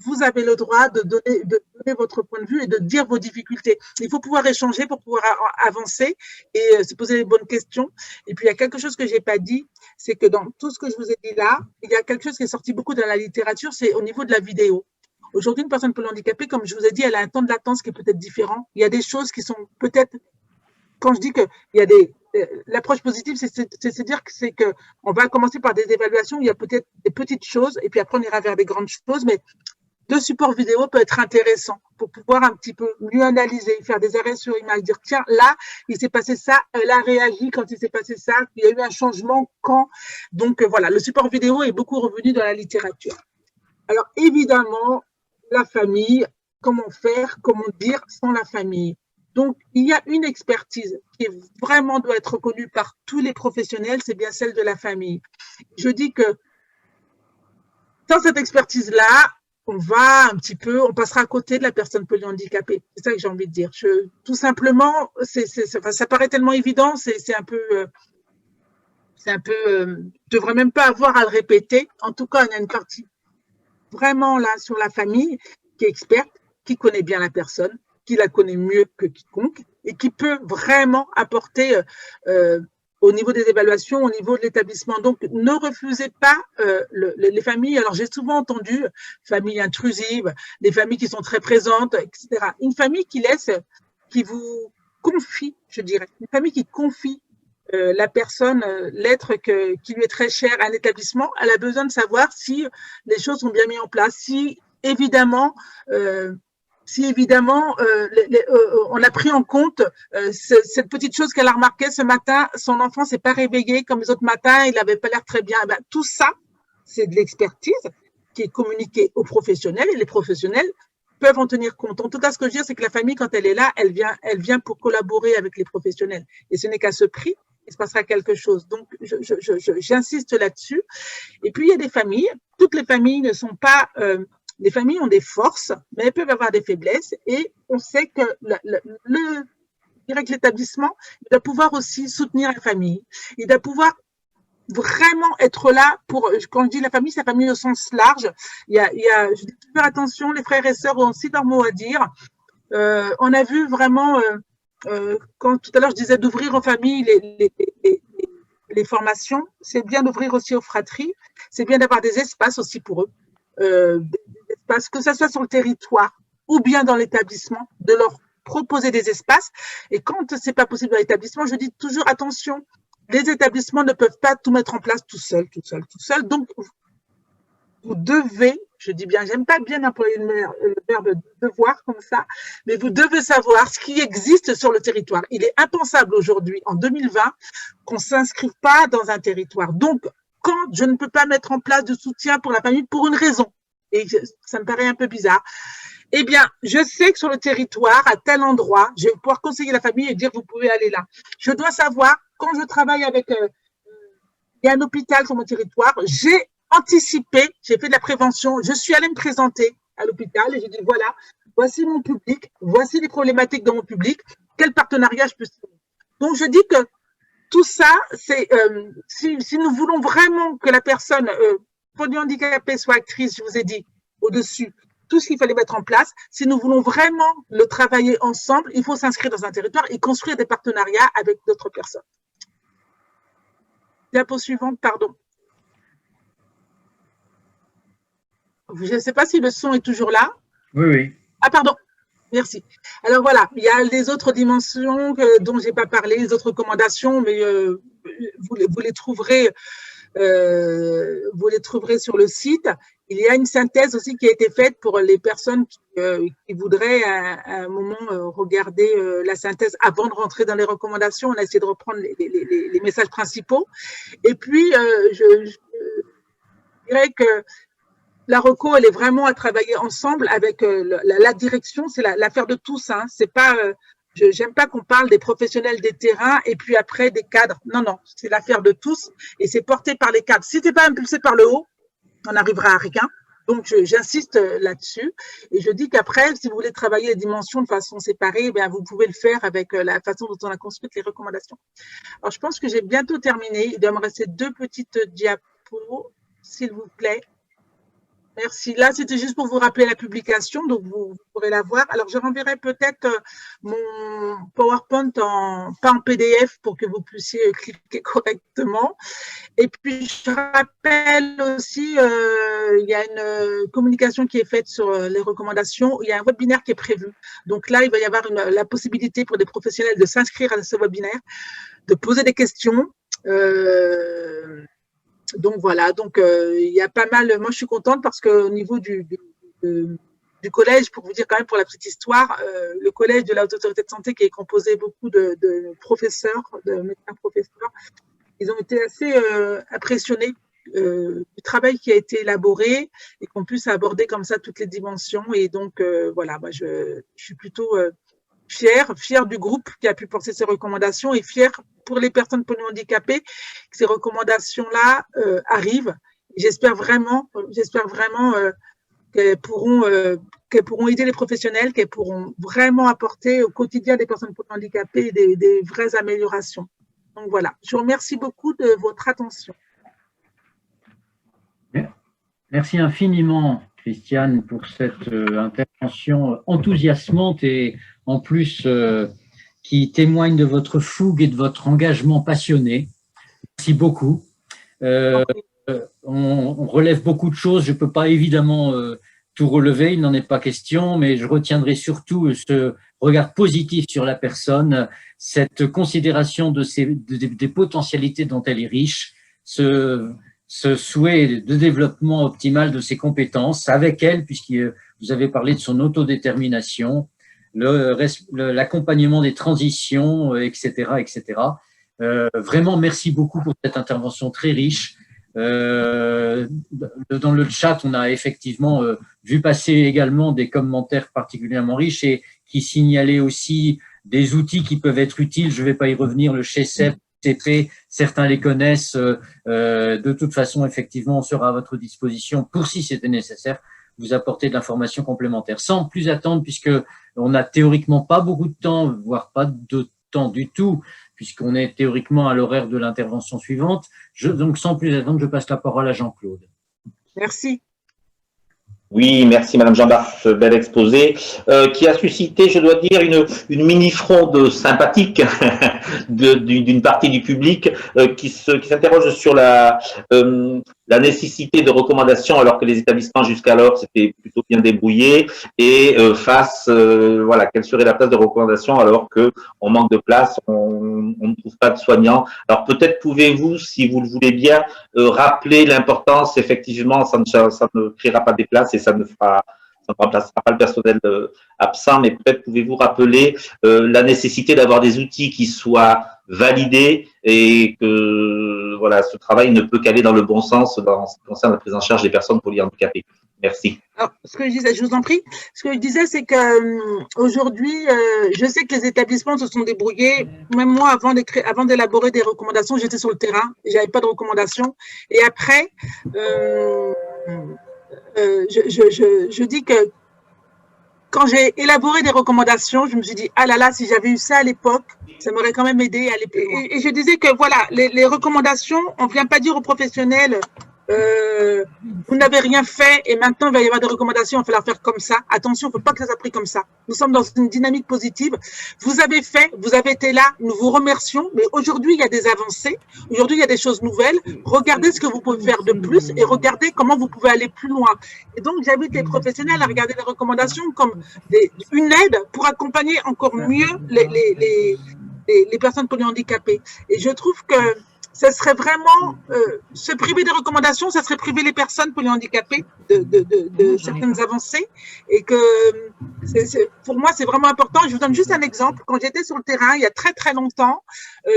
Vous avez le droit de donner votre point de vue et de dire vos difficultés. Il faut pouvoir échanger pour pouvoir avancer et se poser les bonnes questions. Et puis, il y a quelque chose que je n'ai pas dit, c'est que dans tout ce que je vous ai dit là, il y a quelque chose qui est sorti beaucoup dans la littérature, c'est au niveau de la vidéo. Aujourd'hui, une personne polyhandicapée, comme je vous ai dit, elle a un temps de latence qui est peut-être différent. Il y a des choses qui sont peut-être, quand je dis qu'il y a l'approche positive, c'est dire que c'est que on va commencer par des évaluations où il y a peut-être des petites choses et puis après on ira vers des grandes choses, mais le support vidéo peut être intéressant pour pouvoir un petit peu mieux analyser, faire des arrêts sur image, dire tiens, là, il s'est passé ça, elle a réagi quand il s'est passé ça, il y a eu un changement quand. Donc voilà, le support vidéo est beaucoup revenu dans la littérature. Alors évidemment, la famille, comment faire, comment dire sans la famille. Donc il y a une expertise qui vraiment doit être reconnue par tous les professionnels, c'est bien celle de la famille. Je dis que sans cette expertise-là, on passera à côté de la personne polyhandicapée. C'est ça que j'ai envie de dire. Tout simplement, ça paraît tellement évident, c'est un peu, je devrais même pas avoir à le répéter. En tout cas, il y a une partie vraiment là sur la famille qui est experte, qui connaît bien la personne, qui la connaît mieux que quiconque et qui peut vraiment apporter au niveau des évaluations, au niveau de l'établissement. Donc, ne refusez pas les familles. Alors, j'ai souvent entendu familles intrusives, des familles qui sont très présentes, etc. Une famille qui vous confie, je dirais, une famille qui confie la personne, l'être qui lui est très cher à un établissement, elle a besoin de savoir si les choses sont bien mises en place, si évidemment on a pris en compte cette petite chose qu'elle a remarqué ce matin, son enfant s'est pas réveillé comme les autres matins, il n'avait pas l'air très bien. Ben, tout ça, c'est de l'expertise qui est communiquée aux professionnels et les professionnels peuvent en tenir compte. En tout cas, ce que je veux dire, c'est que la famille, quand elle est là, elle vient pour collaborer avec les professionnels. Et ce n'est qu'à ce prix, il se passera quelque chose. Donc, j'insiste là-dessus. Et puis, il y a des familles. Toutes les familles ne sont pas... les familles ont des forces, mais elles peuvent avoir des faiblesses. Et on sait que je dirais que l'établissement, il doit pouvoir aussi soutenir la famille. Il doit pouvoir vraiment être là pour, quand je dis la famille, c'est la famille au sens large. Je dis toujours attention, les frères et sœurs ont aussi leur mot à dire. On a vu vraiment, quand tout à l'heure je disais d'ouvrir aux familles les formations, c'est bien d'ouvrir aussi aux fratries, c'est bien d'avoir des espaces aussi pour eux, des espaces, que ça soit sur le territoire ou bien dans l'établissement, de leur proposer des espaces. Et quand c'est pas possible dans l'établissement, je dis toujours attention, les établissements ne peuvent pas tout mettre en place tout seul. Donc, vous devez, je dis bien, j'aime pas bien employer le verbe devoir comme ça, mais vous devez savoir ce qui existe sur le territoire. Il est impensable aujourd'hui, en 2020, qu'on s'inscrive pas dans un territoire. Donc, quand je ne peux pas mettre en place de soutien pour la famille pour une raison, et ça me paraît un peu bizarre, eh bien, je sais que sur le territoire, à tel endroit, je vais pouvoir conseiller la famille et dire, vous pouvez aller là. Je dois savoir, quand je travaille avec, il y a un hôpital sur mon territoire, j'ai anticipé, j'ai fait de la prévention, je suis allée me présenter à l'hôpital et j'ai dit, voilà, voici mon public, voici les problématiques dans mon public, quel partenariat je peux signer. Donc, je dis que tout ça, c'est si nous voulons vraiment que la personne polyhandicapée soit actrice, je vous ai dit au-dessus, tout ce qu'il fallait mettre en place, si nous voulons vraiment le travailler ensemble, il faut s'inscrire dans un territoire et construire des partenariats avec d'autres personnes. Diapo suivante, pardon. Je ne sais pas si le son est toujours là.
Oui, oui.
Ah, pardon. Merci. Alors voilà, il y a les autres dimensions dont je n'ai pas parlé, les autres recommandations, mais vous les trouverez sur le site. Il y a une synthèse aussi qui a été faite pour les personnes qui voudraient à un moment regarder la synthèse avant de rentrer dans les recommandations. On a essayé de reprendre les messages principaux. Et puis, je dirais que la reco, elle est vraiment à travailler ensemble avec la direction. C'est l'affaire de tous. Hein. C'est pas, j'aime pas qu'on parle des professionnels des terrains et puis après des cadres. Non, non, c'est l'affaire de tous et c'est porté par les cadres. Si c'est pas impulsé par le haut, on n'arrivera à rien. Donc, j'insiste là-dessus. Et je dis qu'après, si vous voulez travailler les dimensions de façon séparée, bien, vous pouvez le faire avec la façon dont on a construit les recommandations. Alors, je pense que j'ai bientôt terminé. Il doit me rester 2 petites diapos, s'il vous plaît. Merci. Là, c'était juste pour vous rappeler la publication, donc vous pourrez la voir. Alors, je renverrai peut-être mon PowerPoint pas en PDF pour que vous puissiez cliquer correctement. Et puis, je rappelle aussi, il y a une communication qui est faite sur les recommandations. Il y a un webinaire qui est prévu. Donc là, il va y avoir la possibilité pour des professionnels de s'inscrire à ce webinaire, de poser des questions. Donc voilà, donc il y a pas mal. Moi, je suis contente parce qu'au niveau du collège, pour vous dire quand même pour la petite histoire, le collège de la Haute Autorité de Santé qui est composé beaucoup de professeurs, de médecins professeurs, ils ont été assez impressionnés du travail qui a été élaboré et qu'on puisse aborder comme ça toutes les dimensions. Et donc voilà, moi je suis plutôt fière du groupe qui a pu porter ces recommandations et fière pour les personnes polyhandicapées que ces recommandations-là arrivent. J'espère vraiment qu'elles pourront aider les professionnels, qu'elles pourront vraiment apporter au quotidien des personnes polyhandicapées des vraies améliorations. Donc voilà, je vous remercie beaucoup de votre attention.
Merci infiniment, Christiane, pour cette intervention enthousiasmante et en plus qui témoigne de votre fougue et de votre engagement passionné. Merci beaucoup. On relève beaucoup de choses. Je ne peux pas évidemment tout relever, il n'en est pas question, mais je retiendrai surtout ce regard positif sur la personne, cette considération des potentialités dont elle est riche, ce souhait de développement optimal de ses compétences avec elle, puisque vous avez parlé de son autodétermination, l'accompagnement des transitions, etc., etc. Vraiment, merci beaucoup pour cette intervention très riche. Dans le chat, on a effectivement vu passer également des commentaires particulièrement riches et qui signalaient aussi des outils qui peuvent être utiles. Je ne vais pas y revenir, le CHESEP, CP, certains les connaissent. De toute façon, effectivement, on sera à votre disposition pour, si c'était nécessaire, vous apporter de l'information complémentaire. Sans plus attendre, puisque on n'a théoriquement pas beaucoup de temps, voire pas de temps du tout, puisqu'on est théoriquement à l'horaire de l'intervention suivante. Donc, sans plus attendre, je passe la parole à Jean-Claude.
Merci.
Oui, merci Madame Jambard, ce bel exposé qui a suscité, je dois dire, une mini-fronde sympathique d'une partie du public qui s'interroge sur la nécessité de recommandations alors que les établissements jusqu'alors s'étaient plutôt bien débrouillés et voilà, quelle serait la place de recommandation alors qu'on manque de place, on ne trouve pas de soignants. Alors peut-être pouvez-vous, si vous le voulez bien, rappeler l'importance, effectivement, ça ne créera pas des places, et ça ne remplacera pas le personnel absent, mais peut-être pouvez-vous rappeler la nécessité d'avoir des outils qui soient validés et que voilà, ce travail ne peut qu'aller dans le bon sens en ce qui concerne la prise en charge des personnes polyhandicapées. Merci.
Alors, ce que je disais, je vous en prie, ce que je disais, c'est que aujourd'hui, je sais que les établissements se sont débrouillés. Même moi, avant d'élaborer des recommandations, j'étais sur le terrain, j'avais pas de recommandations. Et après, je dis que quand j'ai élaboré des recommandations, je me suis dit, ah là là, si j'avais eu ça à l'époque, ça m'aurait quand même aidé à l'époque. Et je disais que voilà, les recommandations, on ne vient pas dire aux professionnels, vous n'avez rien fait et maintenant il va y avoir des recommandations, il va falloir faire comme ça. Attention, il ne faut pas que ça soit pris comme ça. Nous sommes dans une dynamique positive. Vous avez fait, vous avez été là, nous vous remercions, mais aujourd'hui il y a des avancées, aujourd'hui il y a des choses nouvelles. Regardez ce que vous pouvez faire de plus et regardez comment vous pouvez aller plus loin. Et donc j'invite les professionnels à regarder les recommandations comme une aide pour accompagner encore mieux les personnes polyhandicapées. Et je trouve que ça serait vraiment se priver des recommandations, ça serait priver les personnes polyhandicapées de certaines avancées. Et que pour moi, c'est vraiment important. Je vous donne juste un exemple. Quand j'étais sur le terrain, il y a très très longtemps,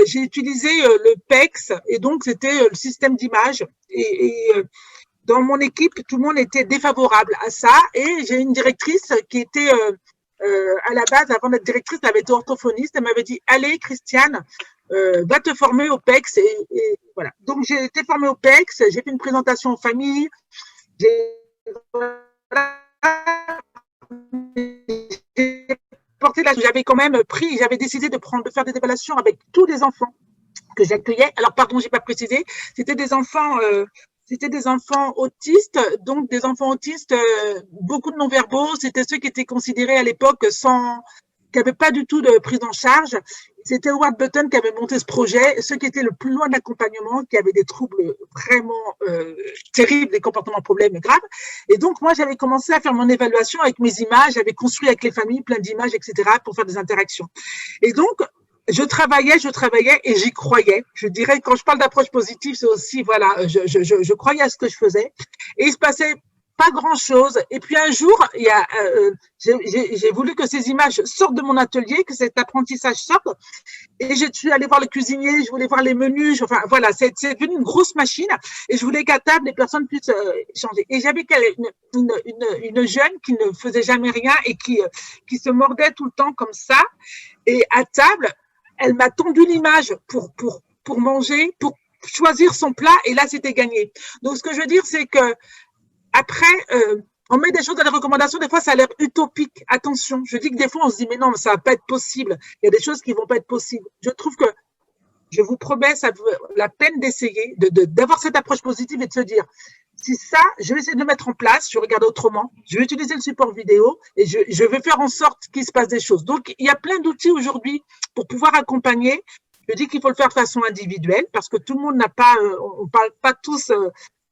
j'ai utilisé le PECS, et donc c'était le système d'image. Et dans mon équipe, tout le monde était défavorable à ça. Et j'ai une directrice qui était à la base, avant d'être directrice, elle avait été orthophoniste. Elle m'avait dit, allez, Christiane, va te former au PECS. Et voilà. Donc, j'ai été formée au PECS. J'ai fait une présentation aux familles. J'avais quand même j'avais décidé de faire des évaluations avec tous les enfants que j'accueillais. Alors, pardon, j'ai pas précisé. C'était des enfants autistes, donc des enfants autistes, beaucoup de non-verbaux. C'était ceux qui étaient considérés à l'époque qui n'avaient pas du tout de prise en charge. C'était Howard Button qui avait monté ce projet, ceux qui étaient le plus loin de l'accompagnement, qui avaient des troubles vraiment terribles, des comportements problèmes et graves. Et donc, moi, j'avais commencé à faire mon évaluation avec mes images, j'avais construit avec les familles plein d'images, etc., pour faire des interactions. Et donc, je travaillais et j'y croyais. Je dirais, quand je parle d'approche positive, c'est aussi, voilà, je croyais à ce que je faisais. Et il se passait pas grand-chose. Et puis un jour, j'ai voulu que ces images sortent de mon atelier, que cet apprentissage sorte. Et je suis allée voir le cuisinier, je voulais voir les menus. Enfin, voilà, c'est devenu une grosse machine. Et je voulais qu'à table, les personnes puissent échanger. Et j'avais une jeune qui ne faisait jamais rien et qui se mordait tout le temps comme ça. Et à table, elle m'a tendu l'image pour manger, pour choisir son plat. Et là, c'était gagné. Donc, ce que je veux dire, c'est que après, on met des choses dans les recommandations, des fois ça a l'air utopique. Attention, je dis que des fois on se dit mais non, mais ça va pas être possible. Il y a des choses qui vont pas être possibles. Je trouve que, je vous promets, ça vaut la peine d'essayer, d'avoir cette approche positive et de se dire, si ça, je vais essayer de le mettre en place, je regarde autrement, je vais utiliser le support vidéo et je vais faire en sorte qu'il se passe des choses. Donc, il y a plein d'outils aujourd'hui pour pouvoir accompagner. Je dis qu'il faut le faire de façon individuelle parce que tout le monde n'a pas, on parle pas tous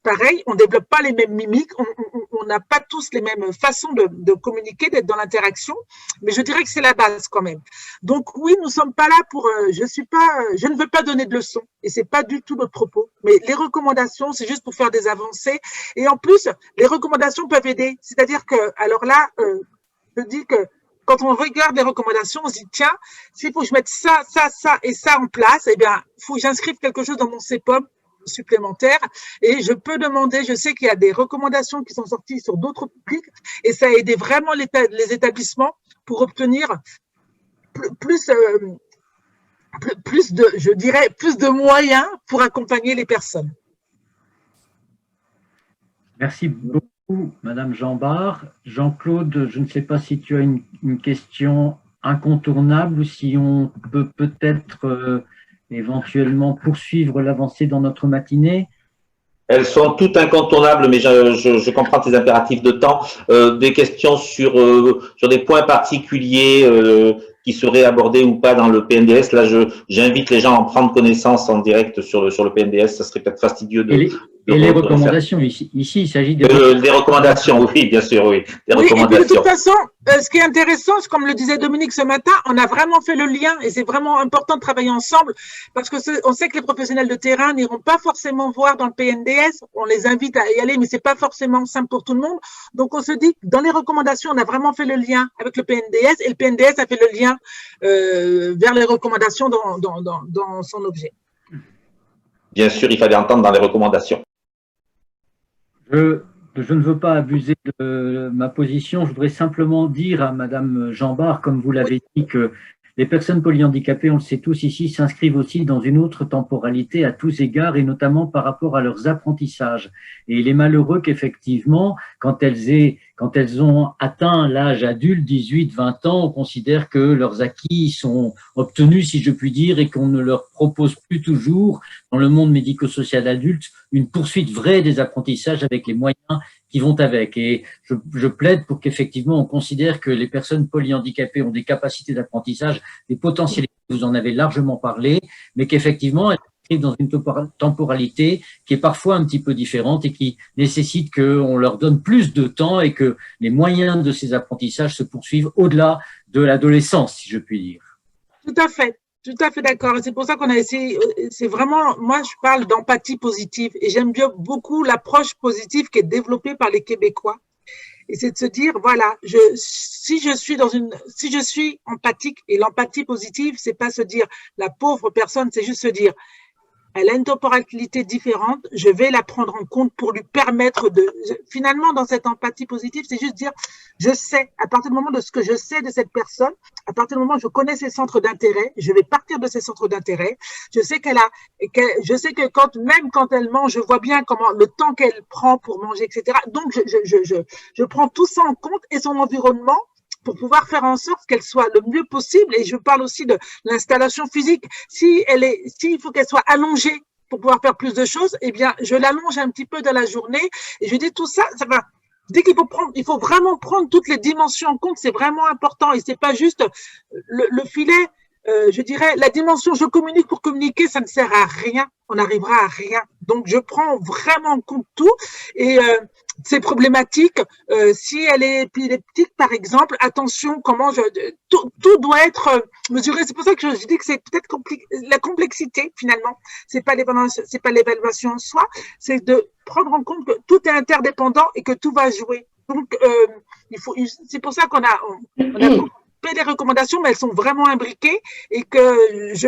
pareil, on ne développe pas les mêmes mimiques, on n'a pas tous les mêmes façons de communiquer, d'être dans l'interaction, mais je dirais que c'est la base quand même. Donc oui, nous ne sommes pas là pour, je ne veux pas donner de leçons, et c'est pas du tout notre propos, mais les recommandations, c'est juste pour faire des avancées, et en plus, les recommandations peuvent aider, c'est-à-dire que, alors là, je dis que quand on regarde les recommandations, on se dit, tiens, s'il faut que je mette ça et ça en place, eh bien, il faut que j'inscrive quelque chose dans mon CEPOM, supplémentaire et je peux demander, je sais qu'il y a des recommandations qui sont sorties sur d'autres publics et ça a aidé vraiment les établissements pour obtenir plus de moyens pour accompagner les personnes.
Merci beaucoup, Madame Jambard. Jean-Claude, je ne sais pas si tu as une question incontournable ou si on peut peut-être éventuellement poursuivre l'avancée dans notre matinée.
Elles sont toutes incontournables, mais je comprends tes impératifs de temps. Des questions sur des points particuliers qui seraient abordées ou pas dans le PNDS. Là, j'invite les gens à en prendre connaissance en direct sur le PNDS. Ça serait peut-être fastidieux de…
Et les recommandations, ici il s'agit
des recommandations, oui, bien sûr, oui. Des recommandations.
Et de toute façon, ce qui est intéressant, comme le disait Dominique ce matin, on a vraiment fait le lien et c'est vraiment important de travailler ensemble parce que on sait que les professionnels de terrain n'iront pas forcément voir dans le PNDS. On les invite à y aller, mais c'est pas forcément simple pour tout le monde. Donc, on se dit que dans les recommandations, on a vraiment fait le lien avec le PNDS et le PNDS a fait le lien vers les recommandations dans son objet.
Bien sûr, il fallait entendre dans les recommandations.
Je ne veux pas abuser de ma position. Je voudrais simplement dire à Madame Jambard, comme vous l'avez dit, que les personnes polyhandicapées, on le sait tous ici, s'inscrivent aussi dans une autre temporalité à tous égards et notamment par rapport à leurs apprentissages. Et il est malheureux qu'effectivement, quand elles ont atteint l'âge adulte, 18, 20 ans, on considère que leurs acquis sont obtenus, si je puis dire, et qu'on ne leur propose plus toujours, dans le monde médico-social adulte, une poursuite vraie des apprentissages avec les moyens qui vont avec. Et je plaide pour qu'effectivement on considère que les personnes polyhandicapées ont des capacités d'apprentissage, des potentialités, vous en avez largement parlé, mais qu'effectivement elles s'inscrivent dans une temporalité qui est parfois un petit peu différente et qui nécessite qu'on leur donne plus de temps et que les moyens de ces apprentissages se poursuivent au-delà de l'adolescence, si je puis dire.
Tout à fait d'accord. C'est pour ça qu'on a essayé, c'est vraiment, moi je parle d'empathie positive et j'aime bien beaucoup l'approche positive qui est développée par les Québécois. Et c'est de se dire, voilà, si je suis empathique, et l'empathie positive, c'est pas se dire la pauvre personne, c'est juste se dire, elle a une temporalité différente, je vais la prendre en compte pour lui permettre finalement, dans cette empathie positive, c'est juste dire, je sais, à partir du moment de ce que je sais de cette personne, à partir du moment où je connais ses centres d'intérêt, je vais partir de ses centres d'intérêt, je sais je sais que même quand elle mange, je vois bien le temps qu'elle prend pour manger, etc. Donc, je prends tout ça en compte et son environnement, pour pouvoir faire en sorte qu'elle soit le mieux possible. Et je parle aussi de l'installation physique. S'il faut qu'elle soit allongée pour pouvoir faire plus de choses, eh bien, je l'allonge un petit peu dans la journée. Et je dis tout ça, ça va. Dès il faut vraiment prendre toutes les dimensions en compte. C'est vraiment important. Et c'est pas juste le filet. Je dirais, la dimension je communique pour communiquer, ça ne sert à rien. On n'arrivera à rien. Donc, je prends vraiment en compte tout. Et ces problématiques, si elle est épileptique, par exemple, attention, tout doit être mesuré. C'est pour ça que je dis que c'est peut-être la complexité, finalement. C'est pas l'évaluation en soi. C'est de prendre en compte que tout est interdépendant et que tout va jouer. Donc, c'est pour ça qu'on a les recommandations, mais elles sont vraiment imbriquées et que je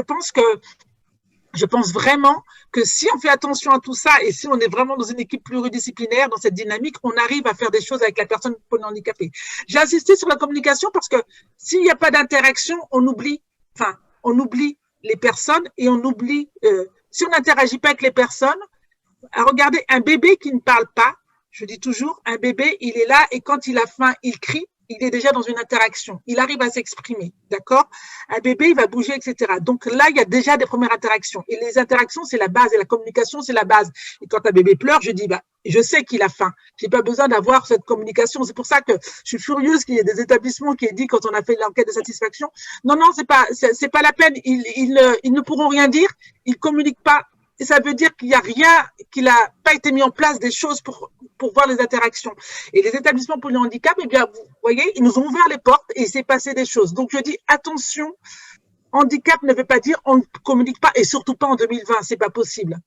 pense vraiment que si on fait attention à tout ça et si on est vraiment dans une équipe pluridisciplinaire, dans cette dynamique, on arrive à faire des choses avec la personne polyhandicapée. J'ai insisté sur la communication parce que s'il n'y a pas d'interaction, on oublie les personnes et on oublie, si on n'interagit pas avec les personnes, regardez un bébé qui ne parle pas, je dis toujours, un bébé, il est là et quand il a faim, il crie. Il est déjà dans une interaction. Il arrive à s'exprimer, d'accord? Un bébé, il va bouger, etc. Donc là, il y a déjà des premières interactions. Et les interactions, c'est la base. Et la communication, c'est la base. Et quand un bébé pleure, je dis, je sais qu'il a faim. J'ai pas besoin d'avoir cette communication. C'est pour ça que je suis furieuse qu'il y ait des établissements qui aient dit, quand on a fait l'enquête de satisfaction, non, c'est pas la peine. Ils ne pourront rien dire. Ils communiquent pas. Et ça veut dire qu'il y a rien, qu'il n'a pas été mis en place des choses pour voir les interactions. Et les établissements pour le handicap, eh bien, vous voyez, ils nous ont ouvert les portes et il s'est passé des choses. Donc, je dis, attention, handicap ne veut pas dire on ne communique pas et surtout pas en 2020, c'est pas possible.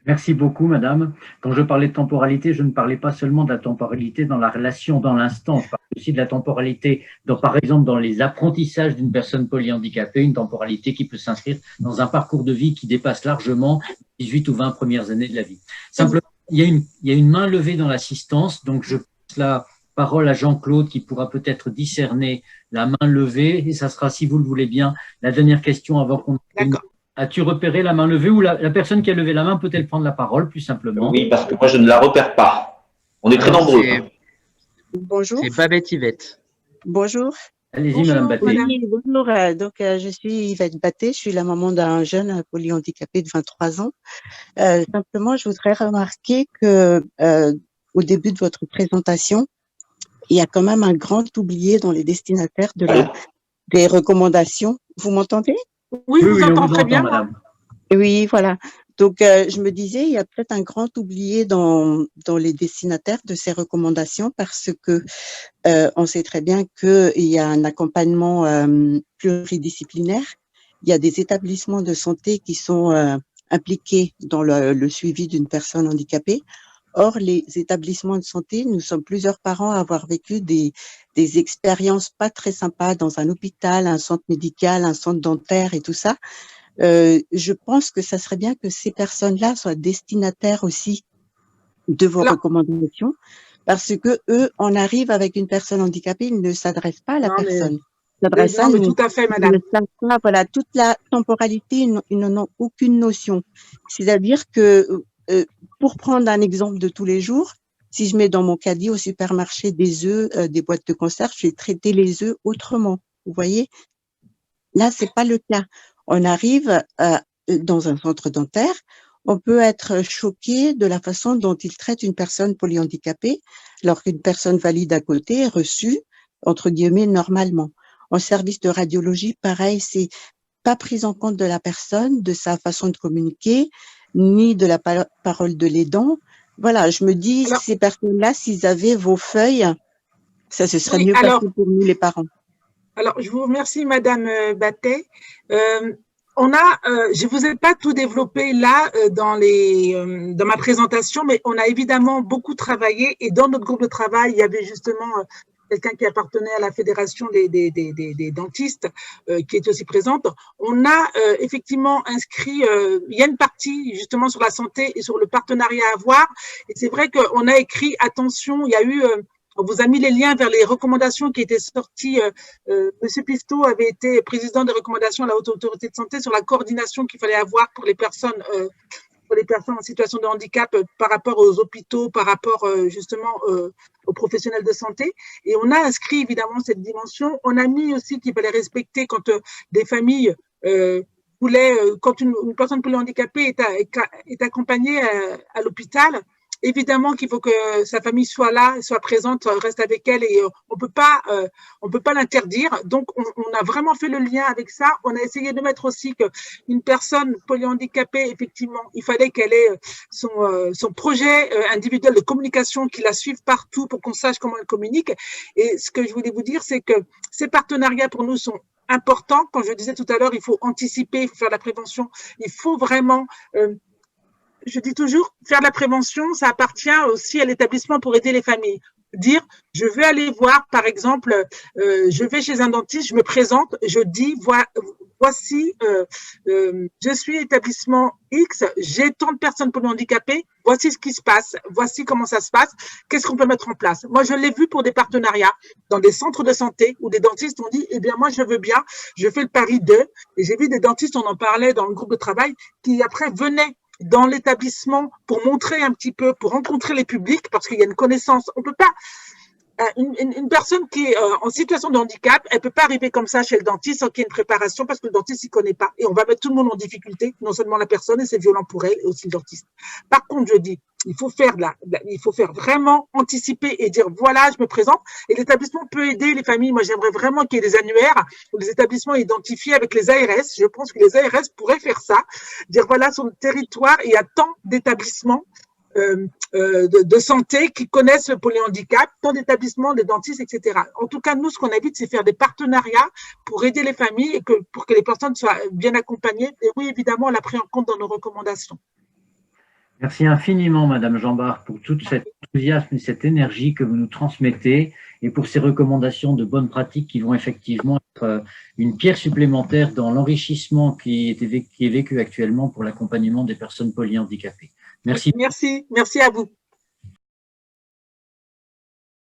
Merci beaucoup, madame. Quand je parlais de temporalité, je ne parlais pas seulement de la temporalité dans la relation, dans l'instant. Je parlais aussi de la temporalité, par exemple, dans les apprentissages d'une personne polyhandicapée, une temporalité qui peut s'inscrire dans un parcours de vie qui dépasse largement 18 ou 20 premières années de la vie. Simplement, il y a une main levée dans l'assistance, donc je passe la parole à Jean-Claude qui pourra peut-être discerner la main levée et ça sera, si vous le voulez bien, la dernière question avant qu'on…
D'accord.
As-tu repéré la main levée ou la personne qui a levé la main peut-elle prendre la parole, plus simplement?
Oui, parce que moi, je ne la repère pas. On est très nombreux.
Bonjour.
C'est Babette Yvette.
Bonjour.
Allez-y, Madame Batté.
Oui, bonjour. Donc, je suis Yvette Batté. Je suis la maman d'un jeune polyhandicapé de 23 ans. Simplement, je voudrais remarquer que au début de votre présentation, il y a quand même un grand oublié dans les destinataires de des recommandations. Vous m'entendez?
Oui, je vous
on
entends
vous
très bien.
entend, madame.
Oui, voilà. Donc, je me disais, il y a peut-être un grand oublié dans les destinataires de ces recommandations parce que on sait très bien qu'il y a un accompagnement pluridisciplinaire. Il y a des établissements de santé qui sont impliqués dans le suivi d'une personne handicapée. Or, les établissements de santé, nous sommes plusieurs parents à avoir vécu des expériences pas très sympas dans un hôpital, un centre médical, un centre dentaire et tout ça. Je pense que ça serait bien que ces personnes-là soient destinataires aussi de vos
Alors,
recommandations, parce que eux, on arrive avec une personne handicapée, ils ne s'adressent pas à la
non, mais,
personne. Ils s'adressent à
non, mais
nous.
tout à fait,
Ils
madame.
ne savent pas, voilà, toute la temporalité, ils n'en ont aucune notion. C'est-à-dire que, pour prendre un exemple de tous les jours, si je mets dans mon caddie au supermarché des œufs, des boîtes de conserve, je vais traiter les œufs autrement. Vous voyez? Là, c'est pas le cas. On arrive dans un centre dentaire, on peut être choqué de la façon dont ils traitent une personne polyhandicapée, alors qu'une personne valide à côté est reçue, entre guillemets, normalement. En service de radiologie, pareil, c'est pas prise en compte de la personne, de sa façon de communiquer, ni de la parole de l'aidant. Voilà, je me dis,
Alors,
ces personnes-là, s'ils avaient vos feuilles, ça se serait
oui,
mieux passé pour nous, les parents.
alors, je vous remercie, Madame Battet. Je vous ai pas tout développé là dans ma présentation, mais on a évidemment beaucoup travaillé et dans notre groupe de travail, il y avait justement quelqu'un qui appartenait à la fédération des dentistes qui est aussi présente. On a effectivement inscrit, il y a une partie justement sur la santé et sur le partenariat à avoir. Et c'est vrai qu'on a écrit attention, il y a eu on vous a mis les liens vers les recommandations qui étaient sorties. Monsieur Pistot avait été président des recommandations à la Haute Autorité de Santé sur la coordination qu'il fallait avoir pour les personnes en situation de handicap par rapport aux hôpitaux, par rapport justement aux professionnels de santé. Et on a inscrit évidemment cette dimension. On a mis aussi qu'il fallait respecter quand des familles voulaient, quand une personne polyhandicapée est accompagnée à l'hôpital, évidemment qu'il faut que sa famille soit là, soit présente, reste avec elle et on peut pas l'interdire. Donc, on a vraiment fait le lien avec ça. On a essayé de mettre aussi qu'une personne polyhandicapée, effectivement, il fallait qu'elle ait son projet individuel de communication, qui la suive partout pour qu'on sache comment elle communique. Et ce que je voulais vous dire, c'est que ces partenariats pour nous sont importants. Comme je disais tout à l'heure, il faut anticiper, il faut faire de la prévention, il faut vraiment je dis toujours, faire de la prévention, ça appartient aussi à l'établissement pour aider les familles. Dire, je vais aller voir, par exemple, je vais chez un dentiste, je me présente, je dis, voici, je suis établissement X, j'ai tant de personnes polyhandicapées, voici ce qui se passe, voici comment ça se passe, qu'est-ce qu'on peut mettre en place. Moi, je l'ai vu pour des partenariats dans des centres de santé où des dentistes ont dit, eh bien, moi, je veux bien, je fais le pari d'eux. Et j'ai vu des dentistes, on en parlait dans le groupe de travail, qui après venaient dans l'établissement pour montrer un petit peu, pour rencontrer les publics, parce qu'il y a une connaissance. On peut pas, une personne qui est en situation de handicap, elle peut pas arriver comme ça chez le dentiste sans qu'il y ait une préparation, parce que le dentiste il connaît pas. Et on va mettre tout le monde en difficulté, non seulement la personne, et c'est violent pour elle, et aussi le dentiste. Par contre, je dis, il faut faire vraiment anticiper et dire, voilà, je me présente. Et l'établissement peut aider les familles. Moi, j'aimerais vraiment qu'il y ait des annuaires où les établissements identifiés avec les ARS. Je pense que les ARS pourraient faire ça. Dire, voilà, sur le territoire, il y a tant d'établissements de santé qui connaissent le polyhandicap, tant d'établissements, des dentistes, etc. En tout cas, nous, ce qu'on invite, c'est faire des partenariats pour aider les familles et pour que les personnes soient bien accompagnées. Et oui, évidemment, on l'a pris en compte dans nos recommandations.
Merci infiniment, Madame Jambard, pour tout cet enthousiasme et cette énergie que vous nous transmettez et pour ces recommandations de bonnes pratiques qui vont effectivement être une pierre supplémentaire dans l'enrichissement qui est vécu actuellement pour l'accompagnement des personnes polyhandicapées. Merci.
Merci à vous.